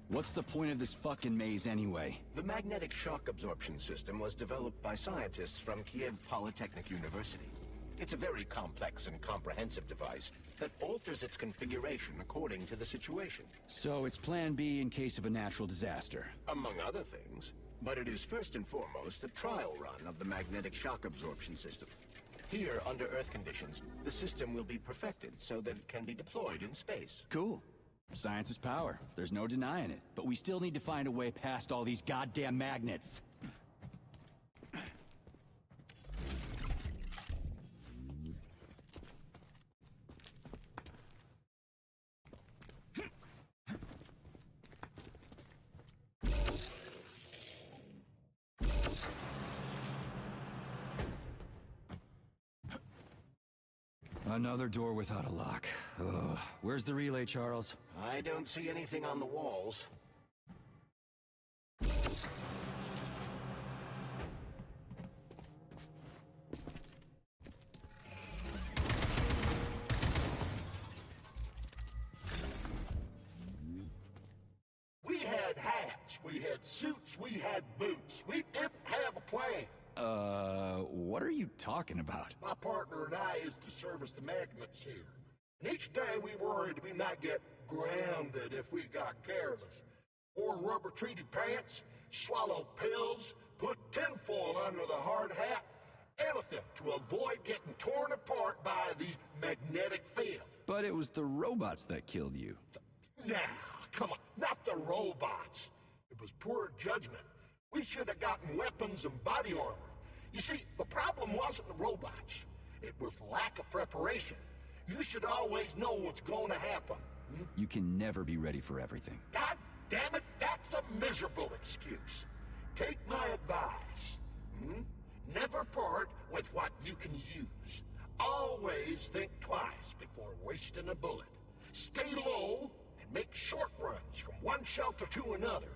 S3: What's the point of this fucking maze anyway?
S6: The magnetic shock absorption system was developed by scientists from Kiev Polytechnic University. It's a very complex and comprehensive device that alters its configuration according to the situation.
S3: So it's plan B in case of a natural disaster.
S6: Among other things. But it is first and foremost a trial run of the magnetic shock absorption system. Here, under Earth conditions, the system will be perfected so that it can be deployed in space.
S3: Cool. Science is power. There's no denying it. But we still need to find a way past all these goddamn magnets. Another door without a lock. Ugh. Where's the relay, Charles?
S6: I don't see anything on the walls.
S4: We had hats, we had suits, we had boots. We didn't have a plan.
S3: What are you talking about?
S4: My partner and I is to service the magnets here. And each day we worried we might get grounded if we got careless. Wore rubber-treated pants, swallowed pills, put tinfoil under the hard hat, anything to avoid getting torn apart by the magnetic field.
S3: But it was the robots that killed you.
S4: Nah, come on, not the robots. It was poor judgment. We should have gotten weapons and body armor. You see, the problem wasn't the robots. It was lack of preparation. You should always know what's going to happen.
S3: You can never be ready for everything.
S4: God damn it, that's a miserable excuse. Take my advice. Never part with what you can use. Always think twice before wasting a bullet. Stay low and make short runs from one shelter to another.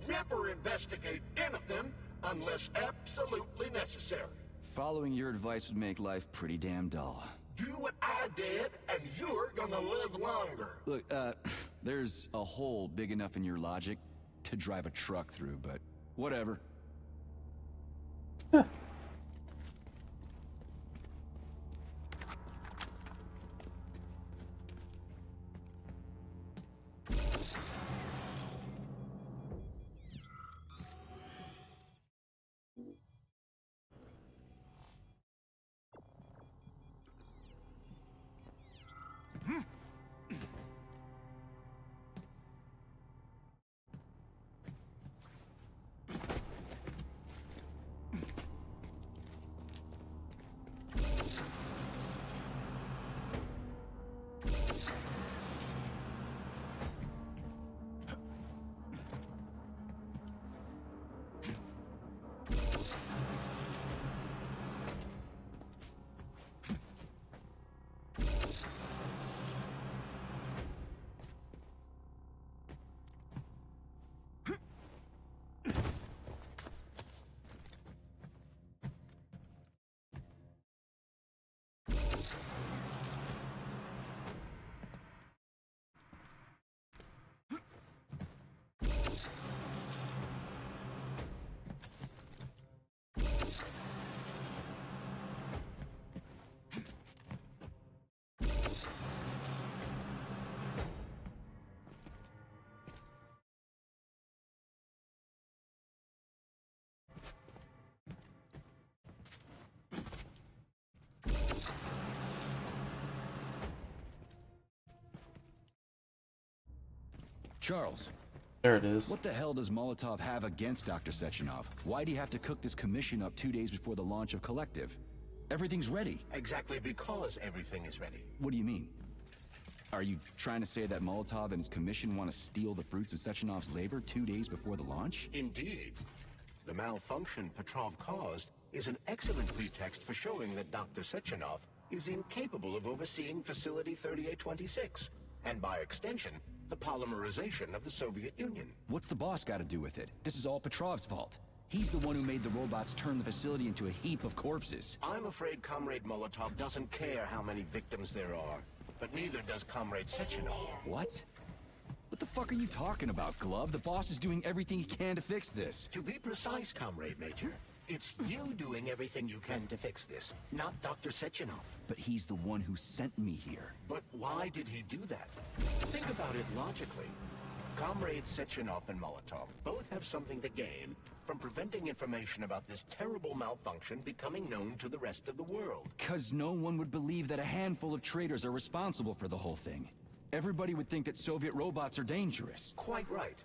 S4: Never investigate anything unless absolutely necessary.
S3: Following your advice would make life pretty damn dull.
S4: Do what I did, and you're gonna live longer.
S3: Look, there's a hole big enough in your logic to drive a truck through, but whatever. Charles,
S1: There it is.
S3: what the hell does Molotov have against Dr. Sechenov? Why'd he have to cook this commission up 2 days before the launch of Collective? Everything's ready.
S6: Exactly because everything is ready.
S3: What do you mean? Are you trying to say that Molotov and his commission want to steal the fruits of Sechenov's labor 2 days before the launch?
S6: Indeed. The malfunction Petrov caused is an excellent pretext for showing that Dr. Sechenov is incapable of overseeing Facility 3826, and by extension, the polymerization of the Soviet Union.
S3: What's the boss got to do with it? This is all Petrov's fault. He's the one who made the robots turn the facility into a heap of corpses.
S6: I'm afraid Comrade Molotov doesn't care how many victims there are, but neither does Comrade Sechenov.
S3: What? What the fuck are you talking about, Glove? The boss is doing everything he can to fix this.
S6: To be precise, Comrade Major, it's you doing everything you can to fix this, not Dr. Sechenov.
S3: But he's the one who sent me here.
S6: But why did he do that? Think about it logically. Comrades Sechenov and Molotov both have something to gain from preventing information about this terrible malfunction becoming known to the rest of the world.
S3: 'Cause no one would believe that a handful of traitors are responsible for the whole thing. Everybody would think that Soviet robots are dangerous.
S6: Quite right.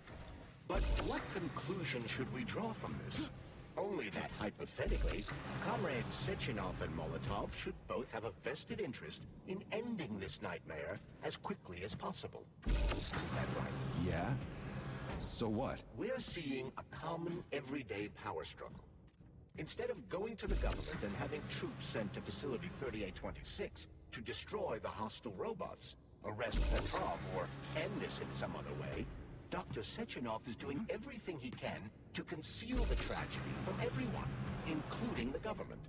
S6: But what conclusion should we draw from this? Only that hypothetically, Comrades Sechenov and Molotov should both have a vested interest in ending this nightmare as quickly as possible. Isn't that right?
S3: Yeah? So what?
S6: We're seeing a common everyday power struggle. Instead of going to the government and having troops sent to Facility 3826, to destroy the hostile robots, arrest Petrov, or end this in some other way, Dr. Sechenov is doing everything he can to conceal the tragedy from everyone, including the government.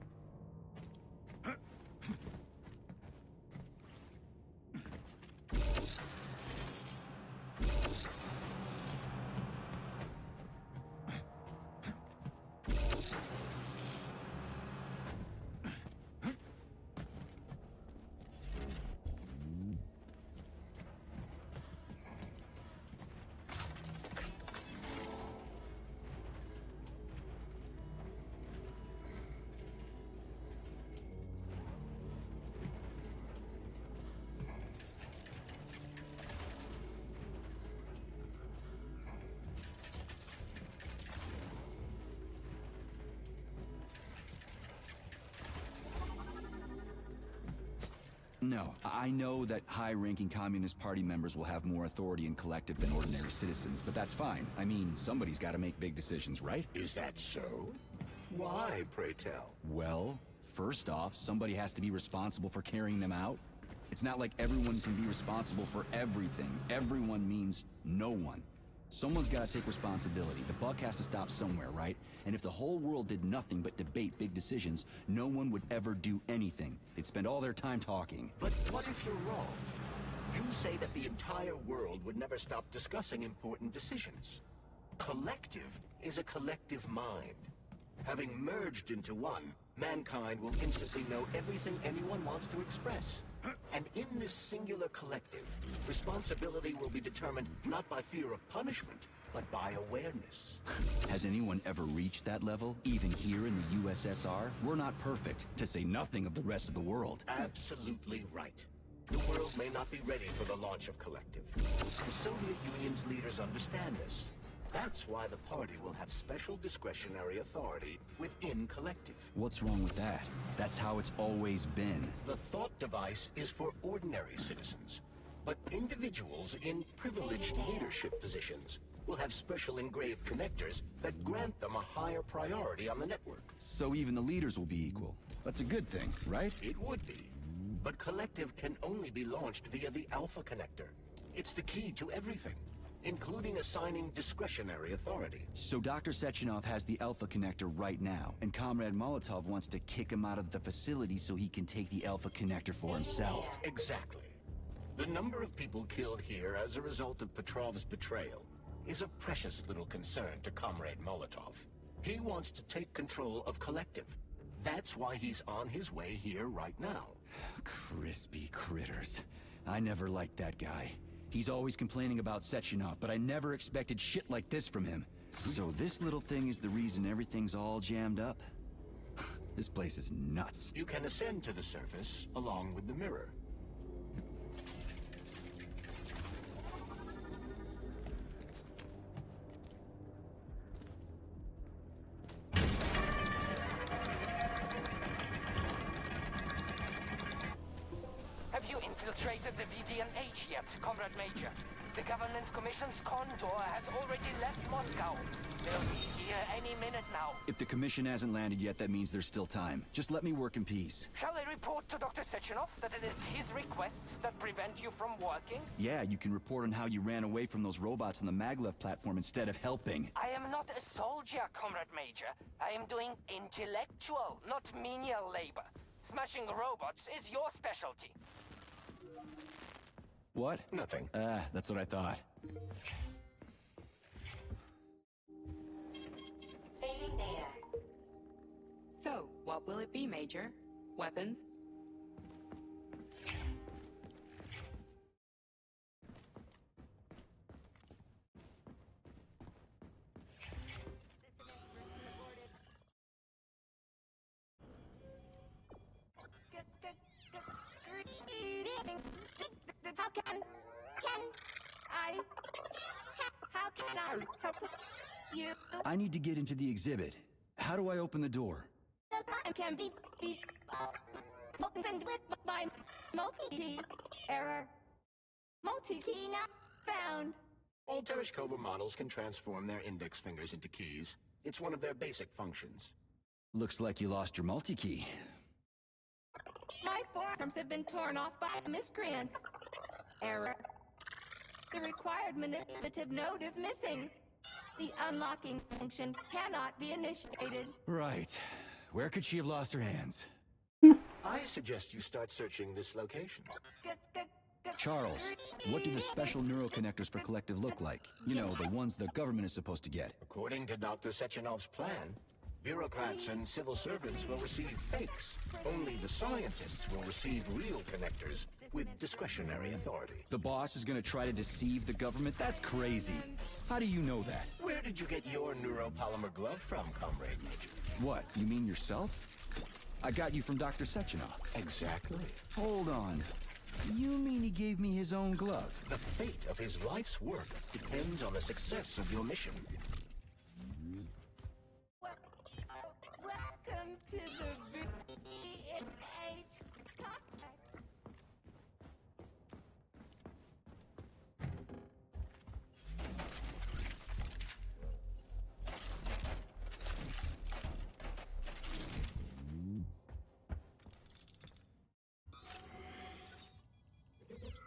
S3: No, I know that high-ranking Communist Party members will have more authority in Collective than ordinary citizens, but that's fine. I mean, somebody's got to make big decisions, right?
S6: Is that so? Why, pray tell?
S3: Well, first off, somebody has to be responsible for carrying them out. It's not like everyone can be responsible for everything. Everyone means no one. Someone's got to take responsibility. The buck has to stop somewhere, right? And if the whole world did nothing but debate big decisions, no one would ever do anything. They'd spend all their time talking.
S6: But what if you're wrong? You say that the entire world would never stop discussing important decisions. Collective is a collective mind. Having merged into one, mankind will instantly know everything anyone wants to express. And in this singular collective, responsibility will be determined not by fear of punishment, but by awareness.
S3: Has anyone ever reached that level, even here in the USSR? We're not perfect, to say nothing of the rest of the world.
S6: Absolutely right. The world may not be ready for the launch of Collective. The Soviet Union's leaders understand this. That's why the party will have special discretionary authority within Collective.
S3: What's wrong with that? That's how it's always been.
S6: The thought device is for ordinary citizens, but individuals in privileged leadership positions will have special engraved connectors that grant them a higher priority on the network.
S3: So even the leaders will be equal. That's a good thing, right?
S6: It would be. But Collective can only be launched via the Alpha Connector. It's the key to everything, including assigning discretionary authority.
S3: So Dr. Sechenov has the Alpha Connector right now, and Comrade Molotov wants to kick him out of the facility so he can take the Alpha Connector for himself.
S6: Exactly. The number of people killed here as a result of Petrov's betrayal is a precious little concern to Comrade Molotov. He wants to take control of Collective. That's why he's on his way here right now.
S3: Crispy critters. I never liked that guy. He's always complaining about Sechenov, but I never expected shit like this from him. So this little thing is the reason everything's all jammed up? This place is nuts.
S6: You can ascend to the surface along with the mirror.
S8: Have you infiltrated the VDNH yet, Comrade Major? The government's commission's Condor has already left Moscow. They'll be here any minute now.
S3: If the commission hasn't landed yet, that means there's still time. Just let me work in peace.
S8: Shall I report to Dr. Sechenov that it is his requests that prevent you from working?
S3: Yeah, you can report on how you ran away from those robots on the Maglev platform instead of helping.
S8: I am not a soldier, Comrade Major. I am doing intellectual, not menial labor. Smashing robots is your specialty.
S3: What?
S6: Nothing.
S3: That's what I thought.
S7: Saving data. So, what will it be, Major? Weapons?
S5: How can I help you?
S3: I need to get into the exhibit. How do I open the door?
S5: The time can be opened with my multi-key. Error. Multi-key not found.
S6: All Tereshkova models can transform their index fingers into keys. It's one of their basic functions.
S3: Looks like you lost your multi-key.
S5: My
S9: My forearms have been torn off by miscreants. Error. The required manipulative node is missing. The unlocking function cannot be initiated.
S3: Right. Where could she have lost her hands?
S6: I suggest you start searching this location.
S3: Charles, what do the special neuroconnectors for Collective look like? You know, the ones the government is supposed to get.
S6: According to Dr. Sechenov's plan, bureaucrats and civil servants will receive fakes. Only the scientists will receive real connectors with discretionary authority.
S3: The boss is gonna try to deceive the government? That's crazy. How do you know that?
S6: Where did you get your neuropolymer glove from, Comrade Major?
S3: What, you mean yourself? I got you from Dr. Sechenov.
S6: Exactly.
S3: Hold on. You mean he gave me his own glove?
S6: The fate of his life's work depends on the success of your mission.
S9: Welcome to the VNH complex.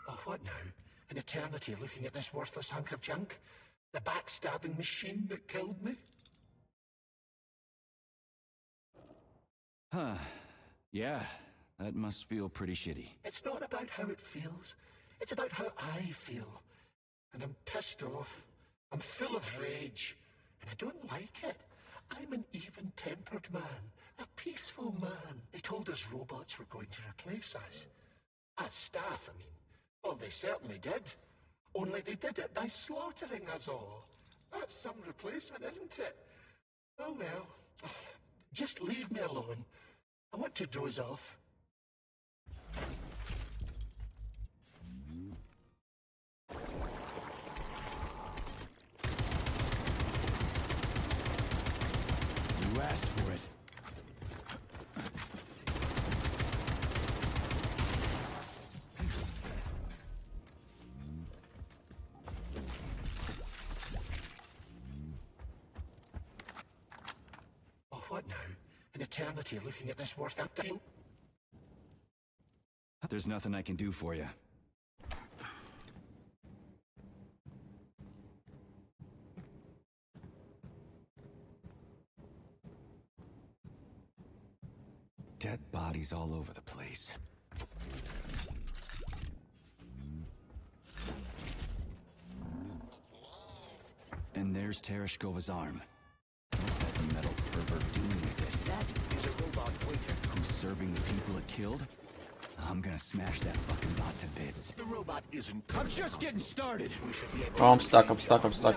S4: Oh, what now? An eternity looking at this worthless hunk of junk? The backstabbing machine that killed me?
S3: Huh. Yeah, that must feel pretty shitty.
S4: It's not about how it feels. It's about how I feel. And I'm pissed off. I'm full of rage. And I don't like it. I'm an even-tempered man. A peaceful man. They told us robots were going to replace us. As staff, I mean. Well, they certainly did. Only they did it by slaughtering us all. That's some replacement, isn't it? Oh well. Just leave me alone. I want to doze off.
S3: You asked for it.
S4: Oh, what now? An eternity looking at this worth acting.
S3: There's nothing I can do for you. Dead bodies all over the place. And there's Tereshkova's arm. What's that metal pervert doing with it?
S6: That is a robot waiter.
S3: Who's serving the people it killed? I'm gonna smash that fucking bot to bits.
S6: The robot isn't...
S3: I'm just getting started!
S6: We should be able
S1: Oh, I'm
S6: to
S1: stuck, I'm
S6: retrieve
S1: stuck,
S6: the
S1: I'm stuck.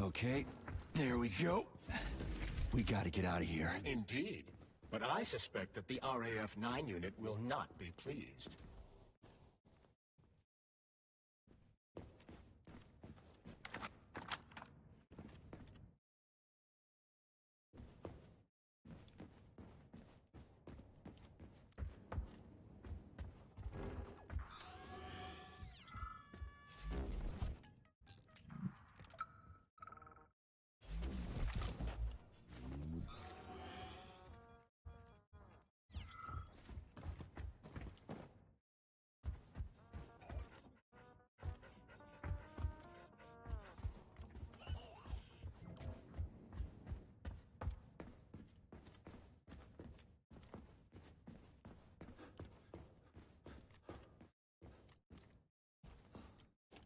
S3: Okay, there we go. We gotta get out of here.
S6: Indeed. But I suspect that the RAF-9 unit will not be pleased.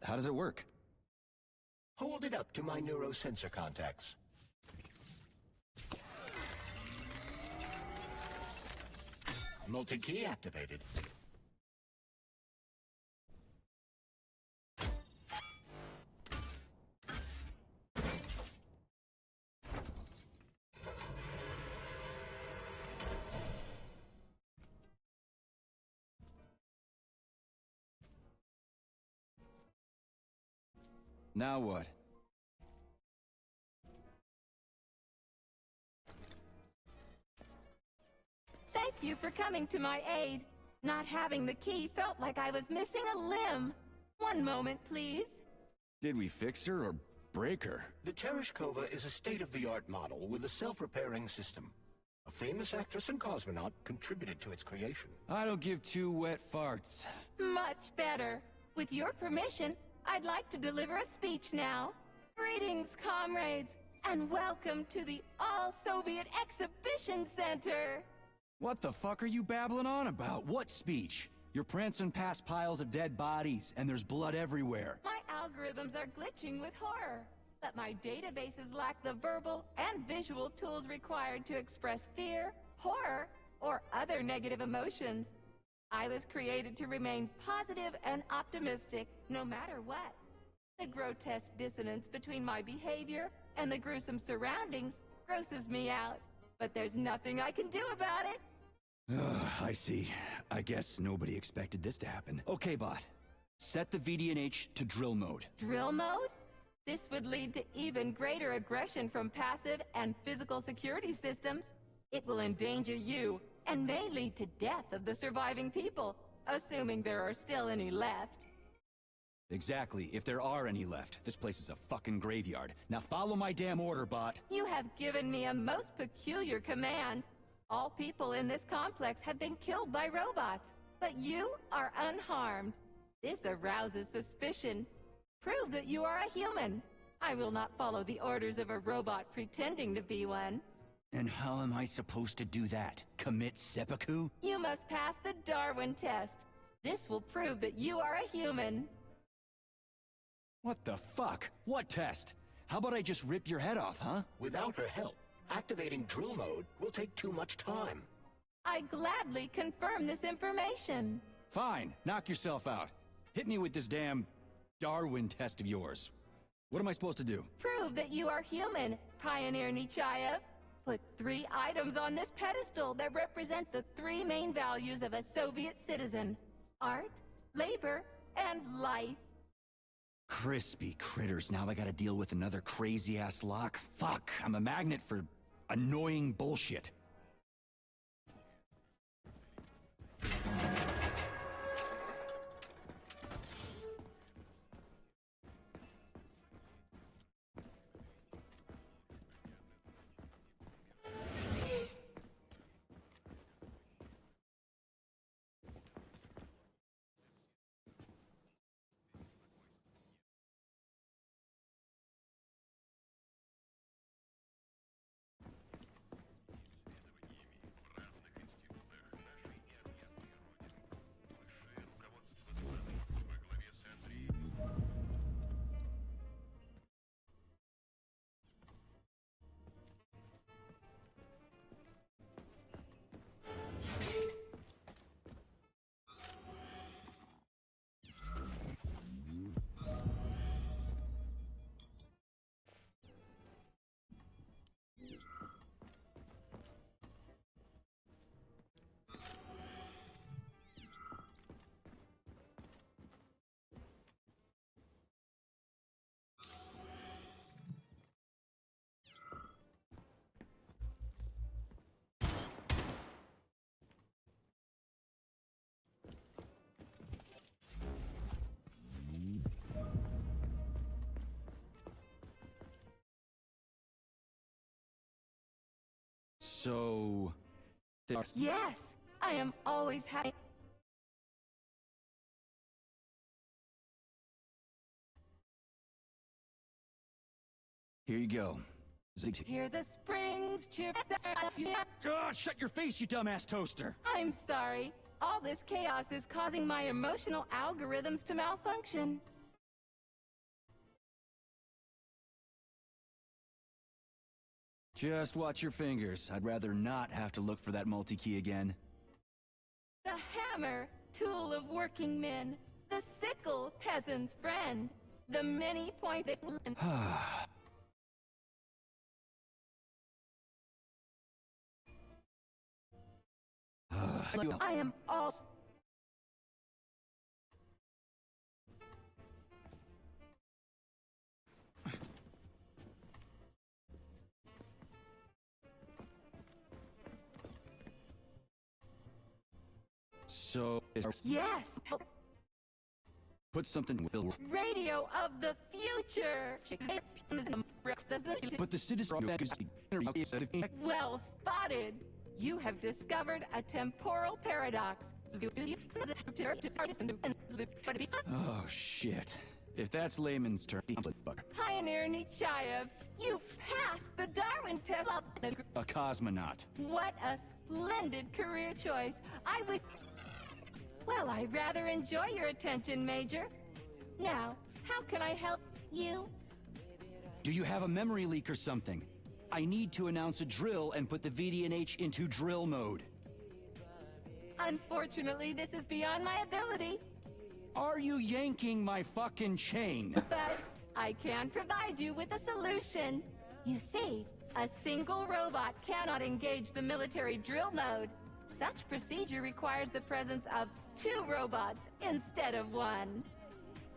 S3: How does it work?
S6: Hold it up to my neurosensor contacts. Multi-key activated.
S3: Now what?
S9: Thank you for coming to my aid. Not having the key felt like I was missing a limb. One moment, please.
S3: Did we fix her or break her?
S6: The Tereshkova is a state-of-the-art model with a self-repairing system. A famous actress and cosmonaut contributed to its creation.
S3: I don't give two wet farts.
S9: Much better. With your permission, I'd like to deliver a speech now. Greetings, comrades, and welcome to the All-Soviet Exhibition Center.
S3: What the fuck are you babbling on about? What speech? You're prancing past piles of dead bodies, and there's blood everywhere.
S9: My algorithms are glitching with horror, but my databases lack the verbal and visual tools required to express fear, horror, or other negative emotions. I was created to remain positive and optimistic, no matter what. The grotesque dissonance between my behavior and the gruesome surroundings grosses me out, but there's nothing I can do about it.
S3: I see. I guess nobody expected this to happen. Okay, bot. Set the VDNH to drill mode.
S9: Drill mode? This would lead to even greater aggression from passive and physical security systems. It will endanger you, and may lead to death of the surviving people, assuming there are still any left.
S3: Exactly, if there are any left. This place is a fucking graveyard. Now follow my damn order, bot.
S9: You have given me a most peculiar command. All people in this complex have been killed by robots, but you are unharmed. This arouses suspicion. Prove that you are a human. I will not follow the orders of a robot pretending to be one.
S3: And how am I supposed to do that? Commit seppuku?
S9: You must pass the Darwin test. This will prove that you are a human.
S3: What the fuck? What test? How about I just rip your head off, huh?
S6: Without her help, activating drill mode will take too much time.
S9: I gladly confirm this information.
S3: Fine, knock yourself out. Hit me with this damn Darwin test of yours. What am I supposed to do?
S9: Prove that you are human, Pioneer Nechayev. Put 3 items on this pedestal that represent the 3 main values of a Soviet citizen: art, labor, and life.
S3: Crispy critters, now I gotta deal with another crazy-ass lock? Fuck, I'm a magnet for annoying bullshit. So...
S9: Yes, I am always happy.
S3: Here you go.
S9: Hear the springs cheer.
S3: Oh, shut your face, you dumbass toaster!
S9: I'm sorry. All this chaos is causing my emotional algorithms to malfunction.
S3: Just watch your fingers. I'd rather not have to look for that multi-key again.
S9: The hammer, tool of working men. The sickle, peasant's friend. The many-pointed... I am all...
S3: So...
S9: Yes!
S3: Put something...
S9: Radio of the future!
S3: But the citizen...
S9: Well spotted! You have discovered a temporal paradox.
S3: Oh, shit. If that's layman's term...
S9: Pioneer Nechayev, you passed the Darwin test!
S3: A cosmonaut.
S9: What a splendid career choice! I would... Well, I rather enjoy your attention, Major. Now, how can I help you?
S3: Do you have a memory leak or something? I need to announce a drill and put the VDNH into drill mode.
S9: Unfortunately, this is beyond my ability.
S3: Are you yanking my fucking chain?
S9: But I can provide you with a solution. You see, a single robot cannot engage the military drill mode. Such procedure requires the presence of 2 robots instead of 1.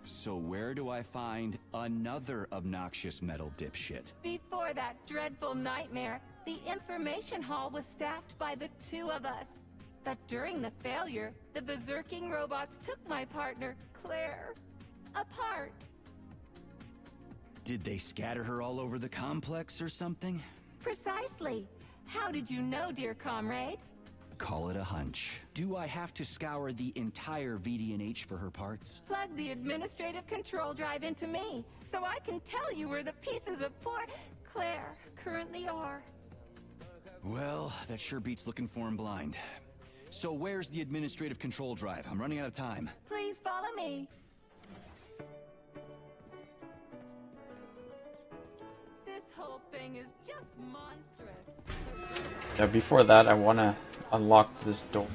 S3: So where do I find another obnoxious metal dipshit?
S9: Before that dreadful nightmare, the information hall was staffed by the 2 of us. But during the failure, the berserking robots took my partner, Claire, apart.
S3: Did they scatter her all over the complex or something?
S9: Precisely. How did you know, dear comrade?
S3: Call it a hunch. Do I have to scour the entire VDNH for her parts?
S9: Plug the administrative control drive into me, so I can tell you where the pieces of poor Claire currently are.
S3: Well, that sure beats looking for him blind. So where's the administrative control drive? I'm running out of time.
S9: Please follow me. This whole thing is just monstrous.
S1: Yeah, before that, I want to unlock this door.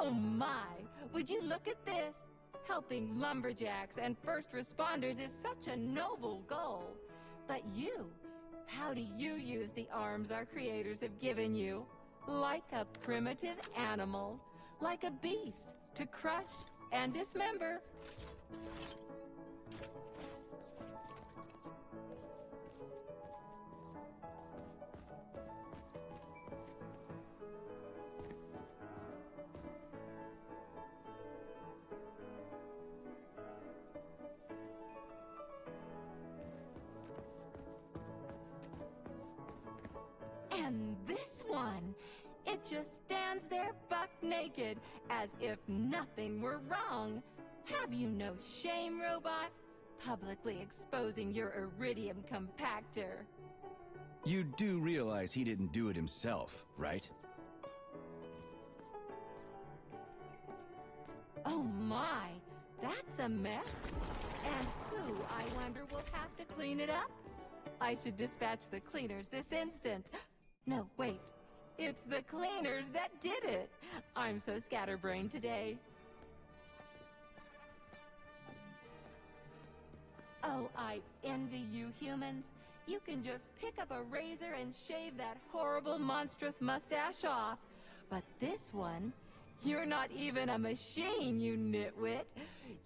S9: Oh my! Would you look at this? Helping lumberjacks and first responders is such a noble goal. But you, how do you use the arms our creators have given you? Like a primitive animal, like a beast, to crush and dismember. And this one, it just stands there buck naked, as if nothing were wrong. Have you no shame, robot? Publicly exposing your iridium compactor.
S3: You do realize he didn't do it himself, right?
S9: Oh my, that's a mess. And who, I wonder, will have to clean it up? I should dispatch the cleaners this instant. No, wait. It's the cleaners that did it. I'm so scatterbrained today. Oh, I envy you humans. You can just pick up a razor and shave that horrible, monstrous mustache off. But this one, you're not even a machine, you nitwit.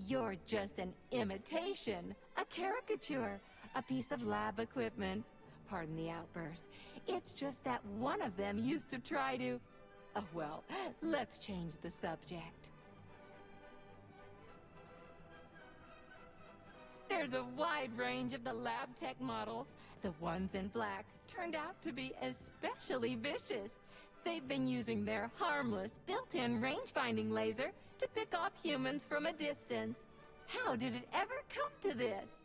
S9: You're just an imitation, a caricature, a piece of lab equipment. Pardon the outburst. It's just that one of them used to try to... Oh, well, let's change the subject. There's a wide range of the lab tech models. The ones in black turned out to be especially vicious. They've been using their harmless, built-in range-finding laser to pick off humans from a distance. How did it ever come to this?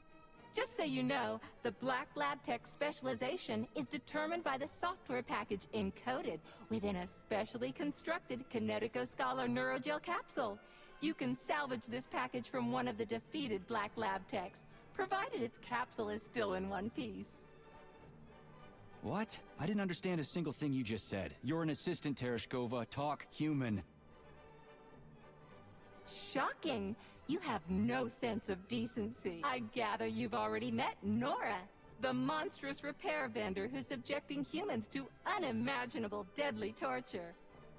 S9: Just so you know, the Black Lab Tech specialization is determined by the software package encoded within a specially constructed Kinetico Scholar Neurogel capsule. You can salvage this package from one of the defeated Black Lab Techs, provided its capsule is still in one piece.
S3: What? I didn't understand a single thing you just said. You're an assistant, Tereshkova. Talk human.
S9: Shocking! You have no sense of decency. I gather you've already met Nora, the monstrous repair vendor who's subjecting humans to unimaginable deadly torture.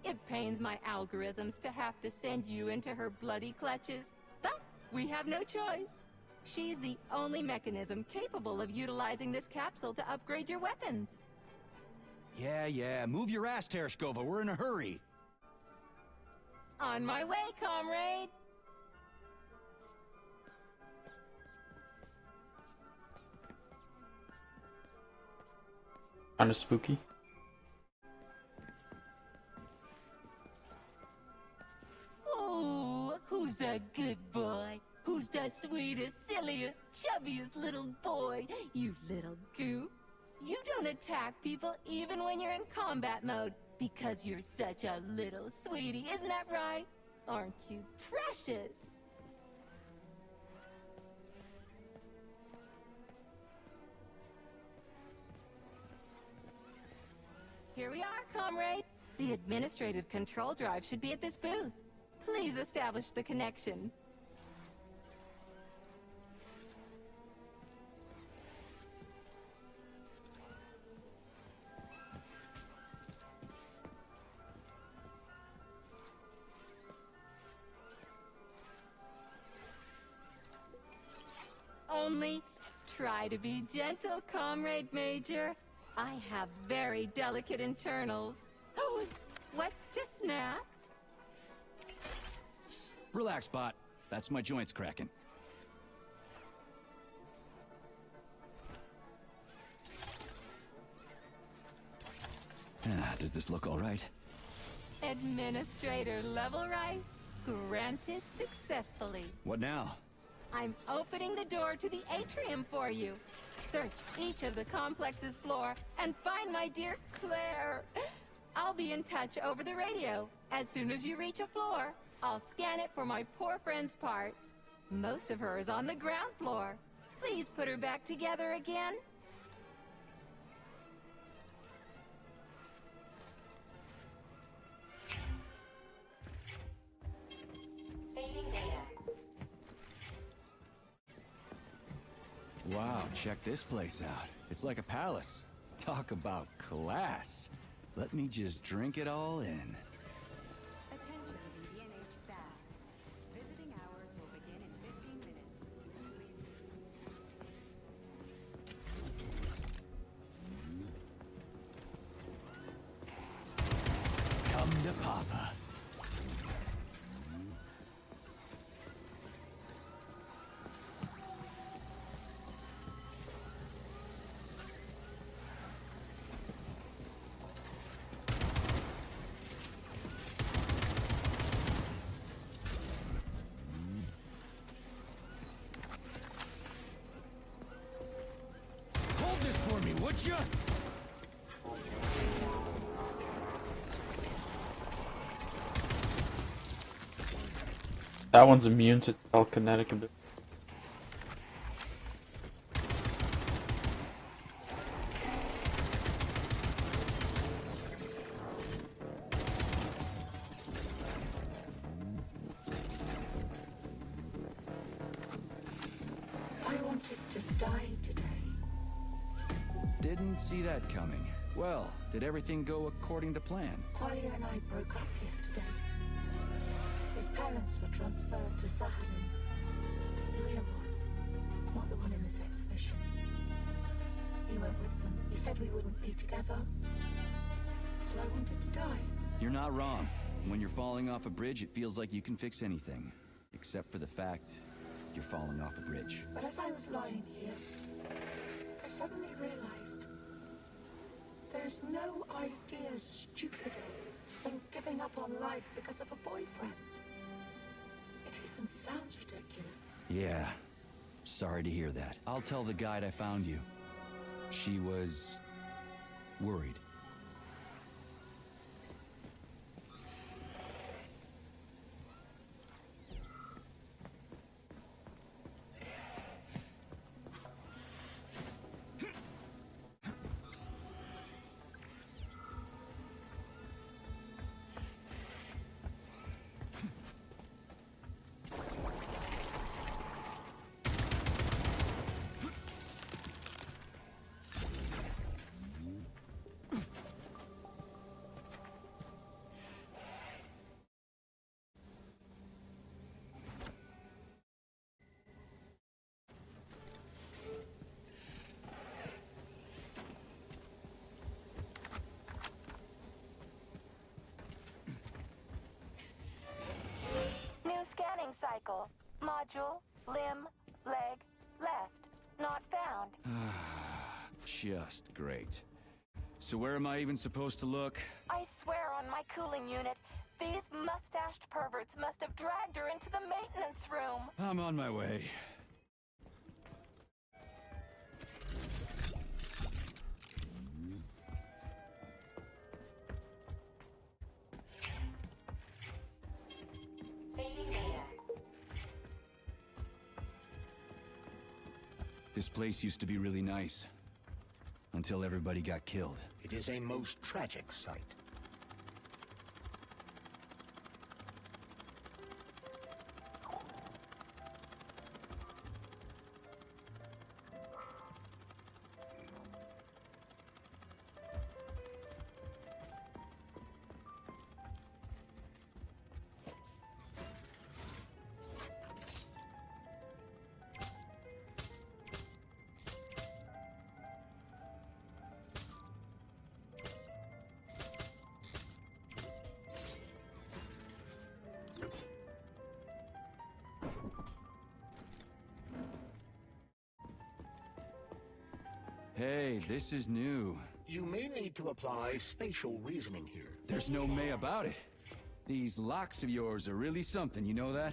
S9: It pains my algorithms to have to send you into her bloody clutches, but we have no choice. She's the only mechanism capable of utilizing this capsule to upgrade your weapons.
S3: Yeah, move your ass, Tereshkova. We're in a hurry.
S9: On my way, comrade!
S1: Kinda spooky.
S9: Oh, who's the good boy? Who's the sweetest, silliest, chubbiest little boy? You little goof. You don't attack people even when you're in combat mode because you're such a little sweetie, isn't that right? Aren't you precious? Here we are, comrade. The administrative control drive should be at this booth. Please establish the connection. Only try to be gentle, Comrade Major. I have very delicate internals. Oh, what just snapped?
S3: Relax, bot. That's my joints cracking. Does this look all right?
S9: Administrator level rights granted successfully.
S3: What now?
S9: I'm opening the door to the atrium for you. Search each of the complex's floor and find my dear Claire. I'll be in touch over the radio. As soon as you reach a floor, I'll scan it for my poor friend's parts. Most of her is on the ground floor. Please put her back together again.
S3: Wow, check this place out. It's like a palace. Talk about class. Let me just drink it all in.
S7: Attention BDNH staff. Visiting hours will begin in 15 minutes.
S3: Come to Papa. Hold this for me, would you?
S1: That one's immune to telekinetic ability.
S10: I wanted to die today.
S3: Didn't see that coming. Well, did everything go according to plan?
S10: Kolya and I broke up yesterday. His parents were transferred to Sakhalin. The real one, not the one in this exhibition. He went with them. He said we wouldn't be together. So I wanted to die.
S3: You're not wrong. When you're falling off a bridge, it feels like you can fix anything. Except for the fact you're falling off a bridge.
S10: But as I was lying here, I suddenly realized there's no idea stupider than giving up on life because of a boyfriend. It even sounds ridiculous.
S3: Yeah. Sorry to hear that. I'll tell the guide I found you. She was worried.
S9: New scanning cycle. Module, limb, leg, left. Not found.
S3: Just great. So where am I even supposed to look?
S9: I swear on my cooling unit, these mustached perverts must have dragged her into the maintenance room.
S3: I'm on my way. This place used to be really nice. Until everybody got killed.
S6: It is a most tragic sight.
S3: Hey, this is new.
S6: You may need to apply spatial reasoning here.
S3: There's no may about it. These locks of yours are really something, you know that?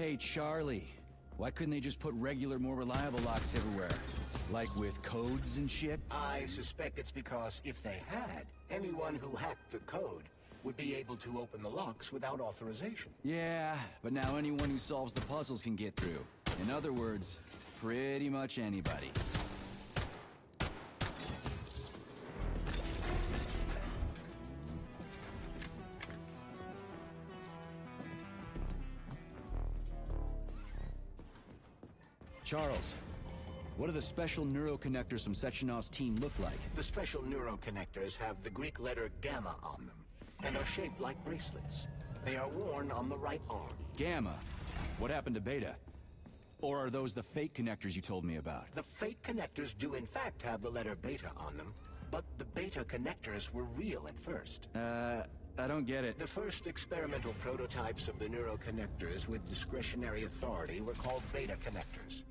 S3: Hey, Charlie. Why couldn't they just put regular, more reliable locks everywhere? Like with codes and shit?
S6: I suspect it's because if they had, anyone who hacked the code would be able to open the locks without authorization.
S3: Yeah, but now anyone who solves the puzzles can get through. In other words, pretty much anybody. Charles, what do the special neuroconnectors from Sechenov's team look like?
S6: The special neuroconnectors have the Greek letter gamma on them, and are shaped like bracelets. They are worn on the right arm.
S3: Gamma? What happened to Beta? Or are those the fake connectors you told me about?
S6: The fake connectors do in fact have the letter beta on them, but the beta connectors were real at first.
S3: I don't get it.
S6: The first experimental prototypes of the neuroconnectors with discretionary authority were called beta connectors.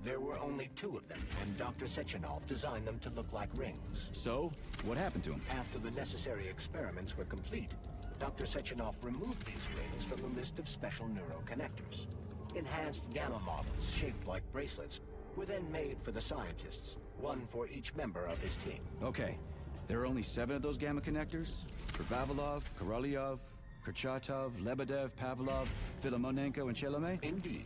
S6: There were only 2 of them, and Dr. Sechenov designed them to look like rings.
S3: So, what happened to them?
S6: After the necessary experiments were complete, Dr. Sechenov removed these rings from the list of special neuroconnectors. Enhanced gamma models, shaped like bracelets, were then made for the scientists, one for each member of his team.
S3: Okay, there are only 7 of those gamma connectors? For Vavilov, Korolyov, Kurchatov, Lebedev, Pavlov, Filomonenko, and Chelomey?
S6: Indeed.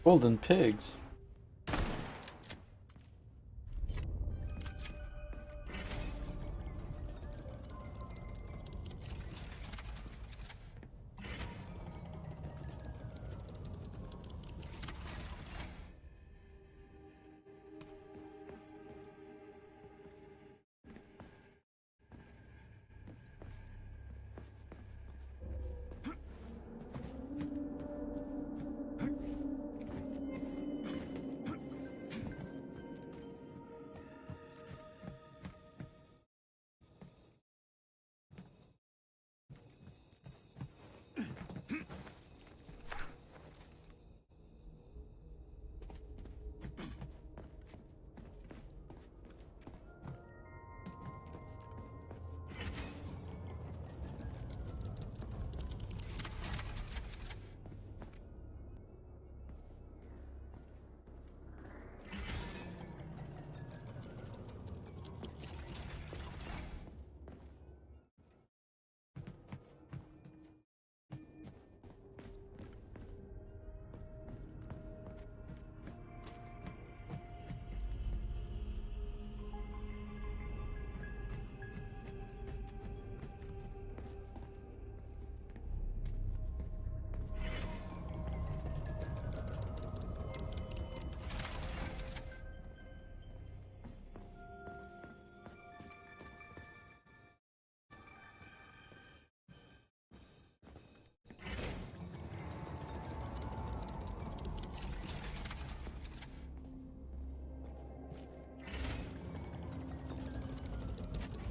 S1: Golden pigs.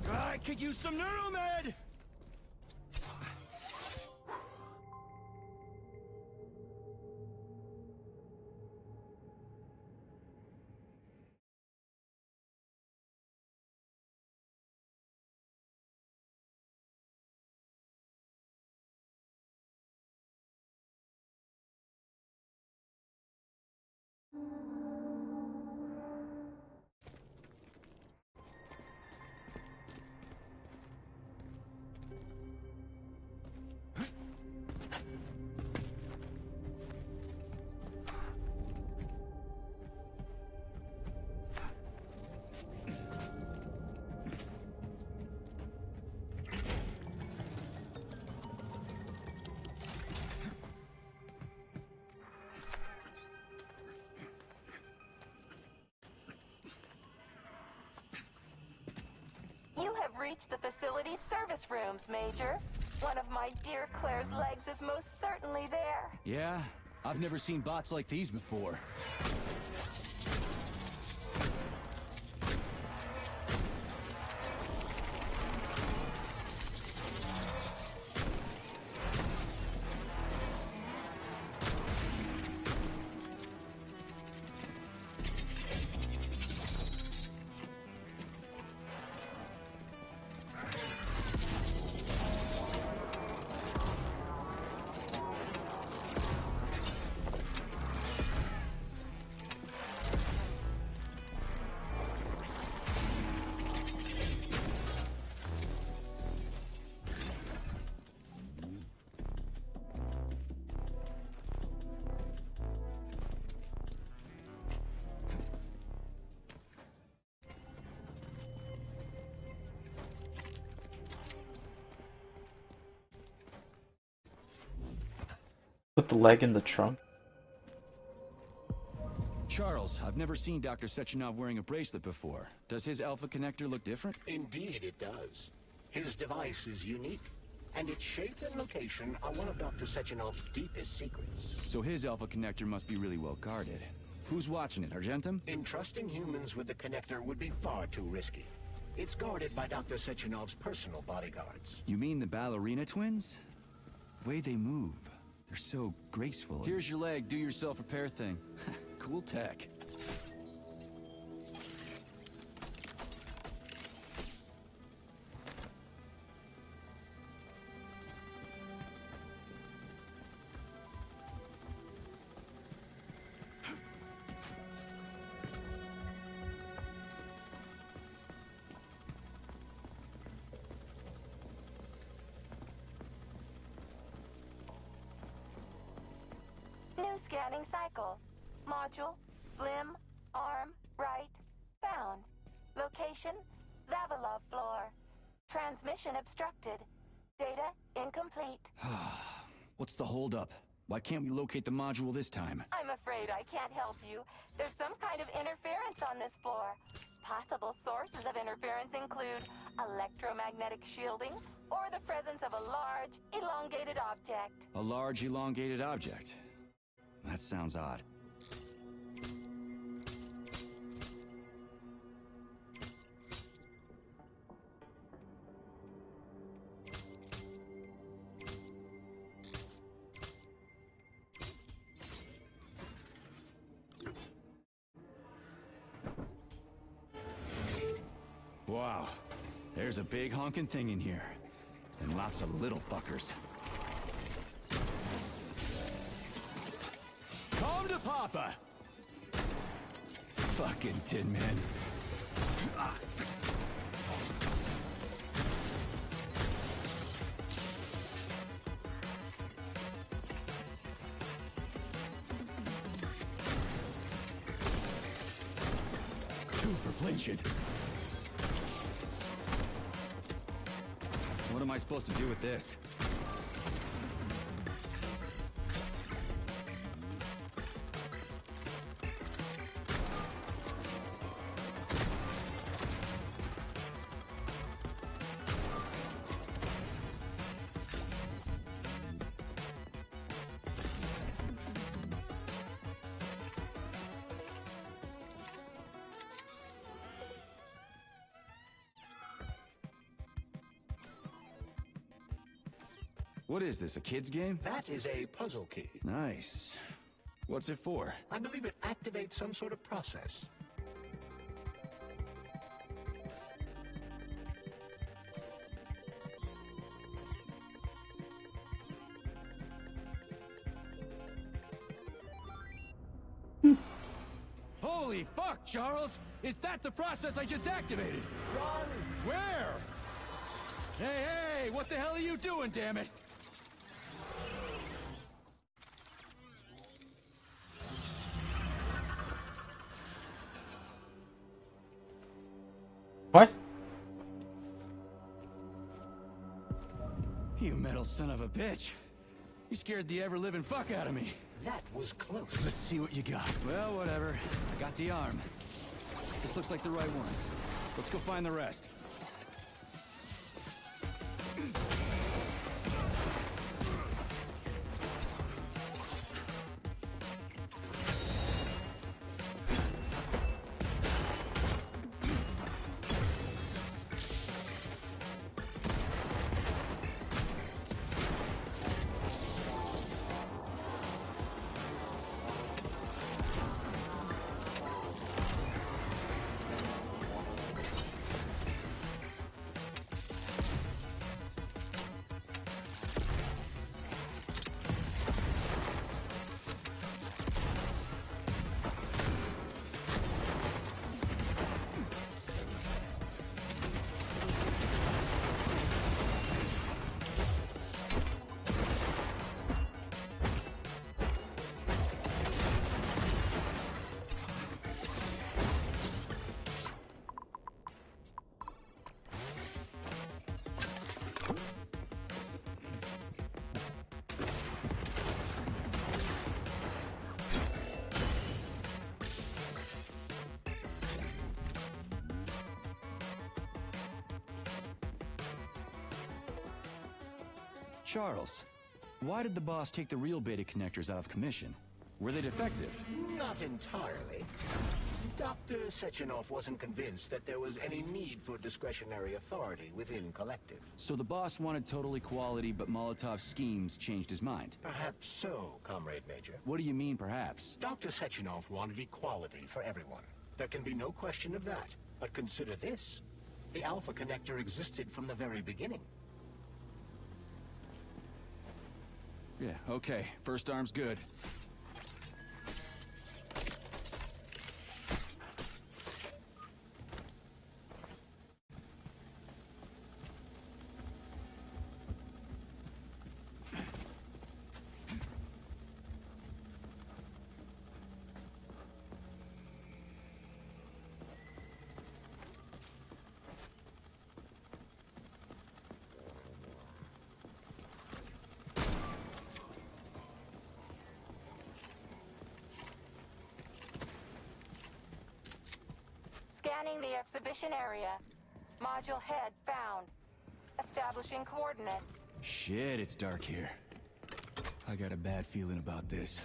S3: I could use some Neuromed!
S9: reach the facility's service rooms, Major. One of my dear Claire's legs is most certainly there.
S3: Yeah? I've never seen bots like these before.
S1: Put the leg in the trunk.
S3: Charles, I've never seen Dr. Sechenov wearing a bracelet before. Does his Alpha connector look different?
S6: Indeed it does. His device is unique, and its shape and location are one of Dr. Sechenov's deepest secrets.
S3: So his Alpha connector must be really well guarded. Who's watching it, Argentum?
S6: Entrusting humans with the connector would be far too risky. It's guarded by Dr. Sechenov's personal bodyguards.
S3: You mean the ballerina twins? The way they move. They're so graceful. Here's your leg, do yourself repair thing. Cool tech.
S9: New scanning cycle. Module, limb, arm, right, found. Location, Vavilov floor. Transmission obstructed. Data incomplete.
S3: What's the holdup? Why can't we locate the module this time?
S9: I'm afraid I can't help you. There's some kind of interference on this floor. Possible sources of interference include electromagnetic shielding or the presence of a large, elongated object.
S3: A large, elongated object. That sounds odd. Wow, there's a big honking thing in here. And lots of little fuckers. Come to Papa! Fucking Tin Man. Two for flinching. What am I supposed to do with this? What is this, a kid's game?
S6: That is a puzzle key.
S3: Nice. What's it for?
S6: I believe it activates some sort of process.
S3: Holy fuck, Charles! Is that the process I just activated? Run! Where? Hey, what the hell are you doing, damn it?
S1: What?
S3: You metal son of a bitch. You scared the ever-living fuck out of me.
S6: That was close.
S3: Let's see what you got. Well, whatever. I got the arm. This looks like the right one. Let's go find the rest. Charles, why did the boss take the real beta connectors out of commission? Were they defective?
S6: Not entirely. Dr. Sechenov wasn't convinced that there was any need for discretionary authority within Collective.
S3: So the boss wanted total equality, but Molotov's schemes changed his mind.
S6: Perhaps so, Comrade Major.
S3: What do you mean, perhaps?
S6: Dr. Sechenov wanted equality for everyone. There can be no question of that. But consider this. The Alpha Connector existed from the very beginning.
S3: Yeah, okay. First arm's good.
S9: Scanning the exhibition area. Module head found. Establishing coordinates.
S3: Shit, it's dark here. I got a bad feeling about this.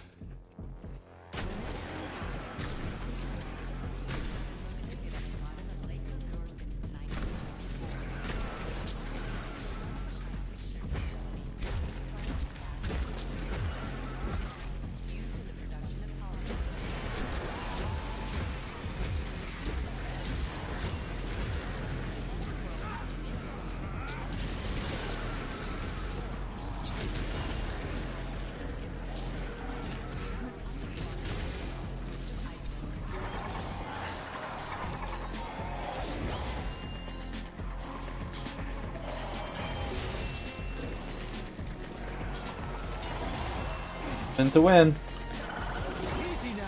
S1: To win.
S3: Easy now.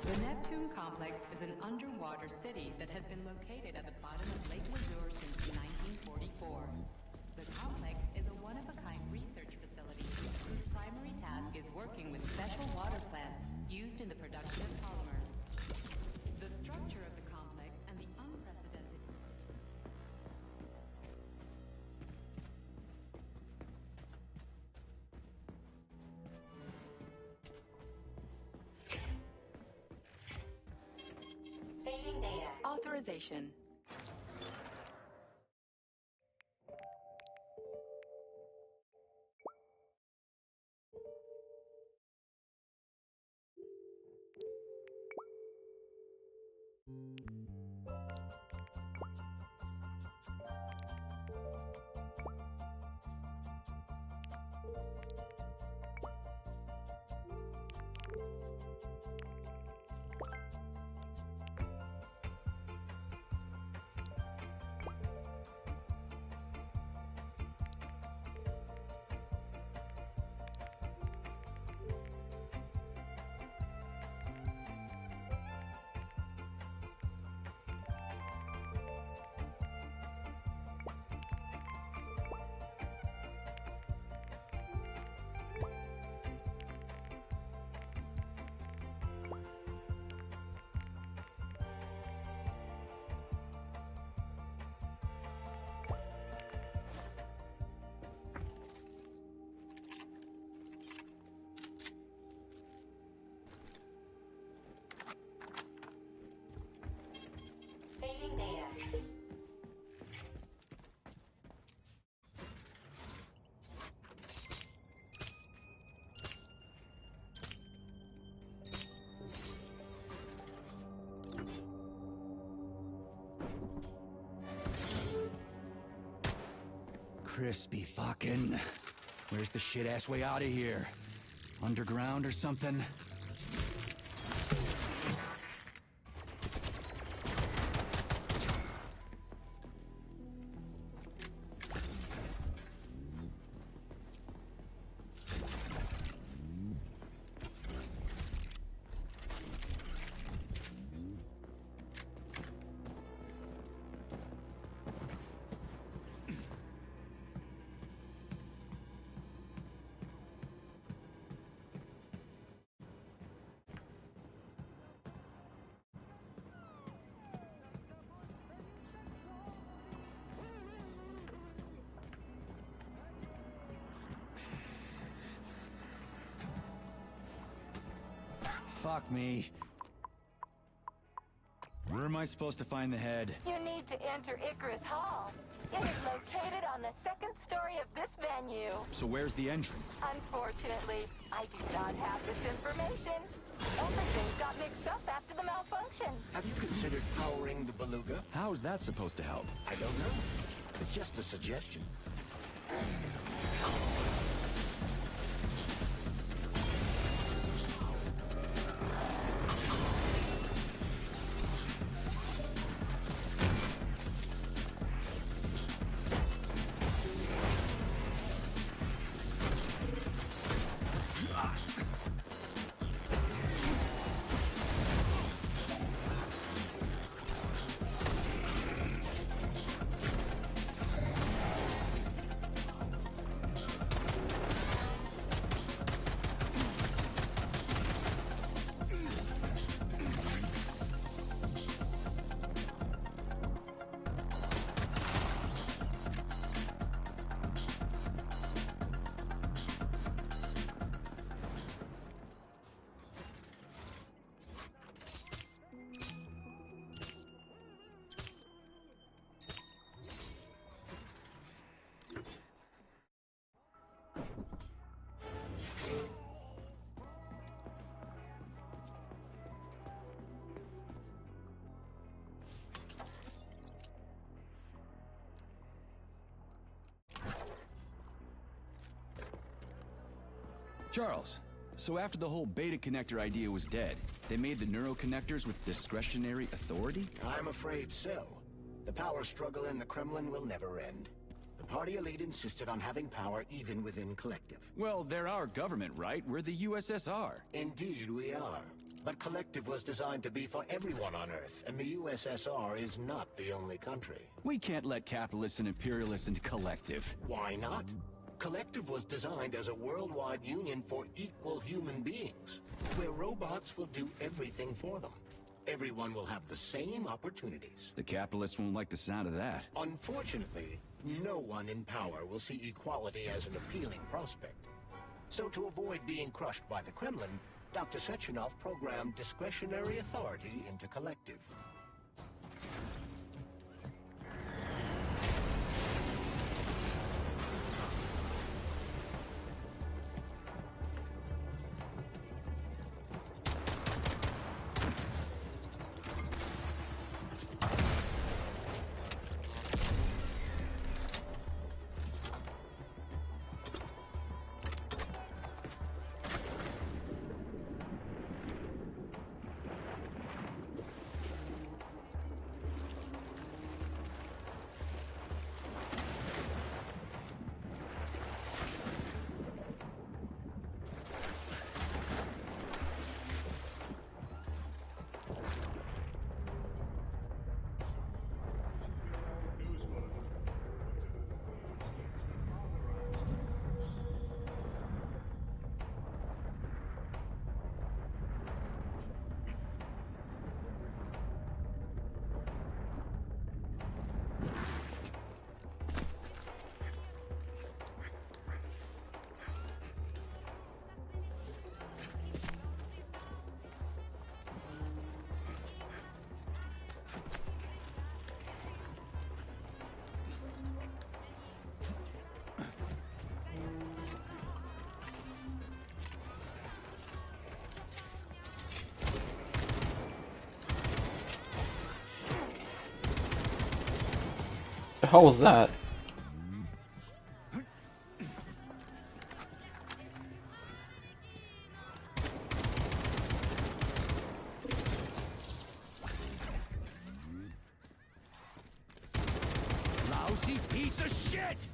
S7: The Neptune Complex is an underwater city that has been located at the bottom of Lake Lazure since 1944. The complex is a one-of-a-kind research facility whose primary task is working with special water plants used in the production of polymers. The structure of the complex and the unprecedented...
S11: Saving data.
S7: Authorization.
S3: Crispy fucking. Where's the shit-ass way out of here? Underground or something? Fuck me. Where am I supposed to find the head?
S9: You need to enter Icarus Hall. It is located on the second story of this venue.
S3: So where's the entrance?
S9: Unfortunately, I do not have this information. Everything got mixed up after the malfunction.
S6: Have you considered powering the beluga?
S3: How is that supposed to help?
S6: I don't know. It's just a suggestion.
S3: Charles, so after the whole beta connector idea was dead, they made the neuroconnectors with discretionary authority?
S6: I'm afraid so. The power struggle in the Kremlin will never end. The party elite insisted on having power even within Collective.
S3: Well, they're our government, right? We're the USSR.
S6: Indeed we are. But Collective was designed to be for everyone on Earth, and the USSR is not the only country.
S3: We can't let capitalists and imperialists into Collective.
S6: Why not? Collective was designed as a worldwide union for equal human beings, where robots will do everything for them. Everyone will have the same opportunities.
S3: The capitalists won't like the sound of that.
S6: Unfortunately, no one in power will see equality as an appealing prospect. So to avoid being crushed by the Kremlin, Dr. Sechenov programmed discretionary authority into Collective.
S1: hell was that?
S3: Lousy piece of shit!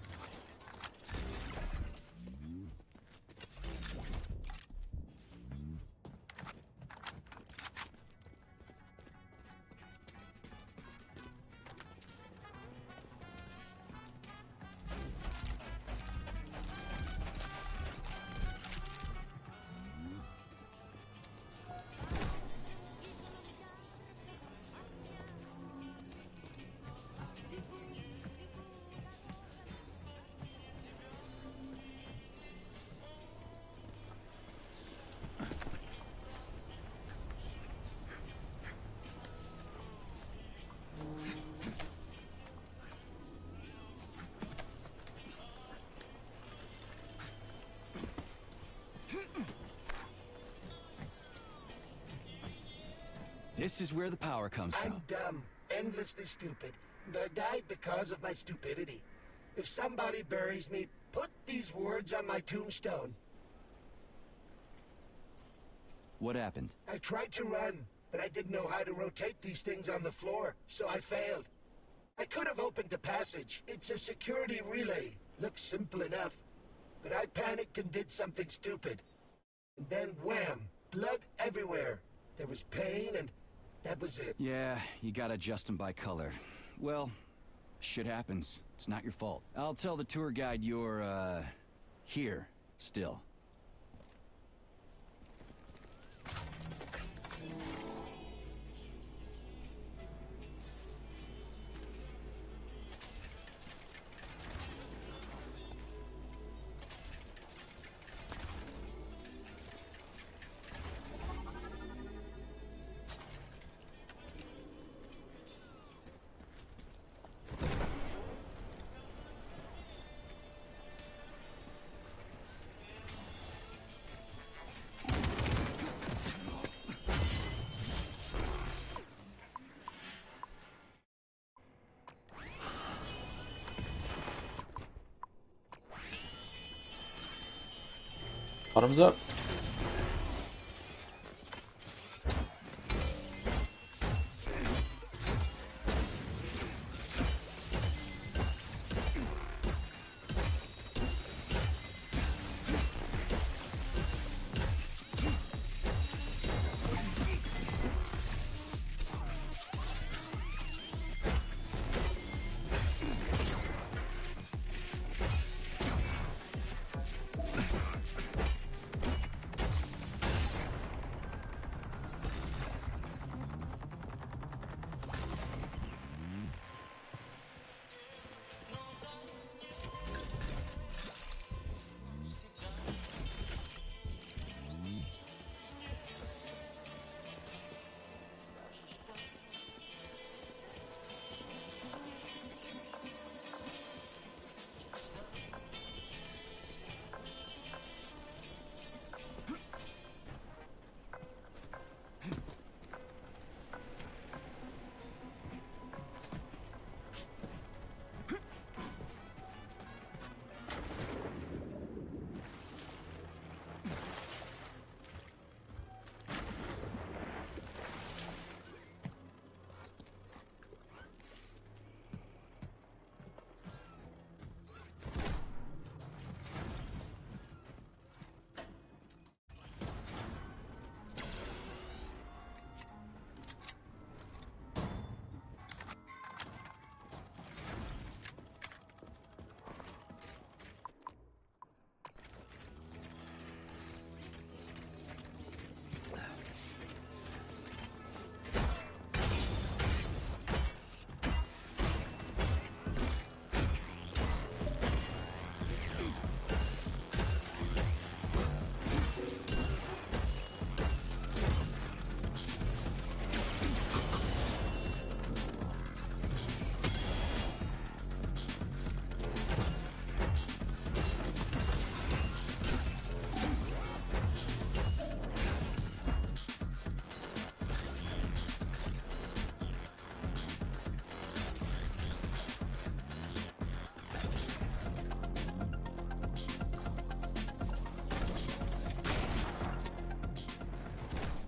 S3: This is where the power comes from.
S6: I'm dumb, endlessly stupid, and I died because of my stupidity. If somebody buries me, put these words on my tombstone.
S3: What happened?
S6: I tried to run, but I didn't know how to rotate these things on the floor, so I failed. I could have opened the passage. It's a security relay. Looks simple enough. But I panicked and did something stupid. And then wham! Blood everywhere. There was pain and that was it.
S3: Yeah, you gotta adjust them by color. Well, shit happens. It's not your fault. I'll tell the tour guide you're, here, still.
S1: Bottoms up.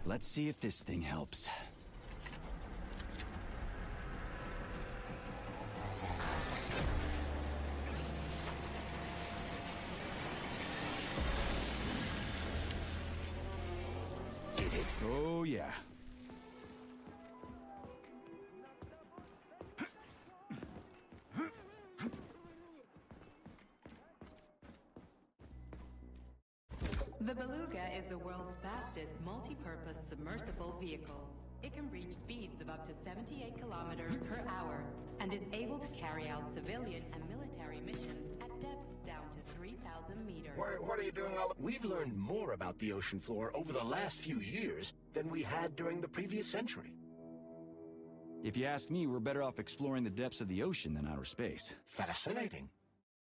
S3: Let's see if this thing helps.
S6: Did it?
S3: Oh, yeah.
S7: The Beluga is the world's fastest multi-purpose submersible vehicle. It can reach speeds of up to 78 kilometers per hour and is able to carry out civilian and military missions at depths down to 3,000 meters.
S6: What are you doing all... We've learned more about the ocean floor over the last few years than we had during the previous century.
S3: If you ask me, we're better off exploring the depths of the ocean than outer space.
S6: Fascinating.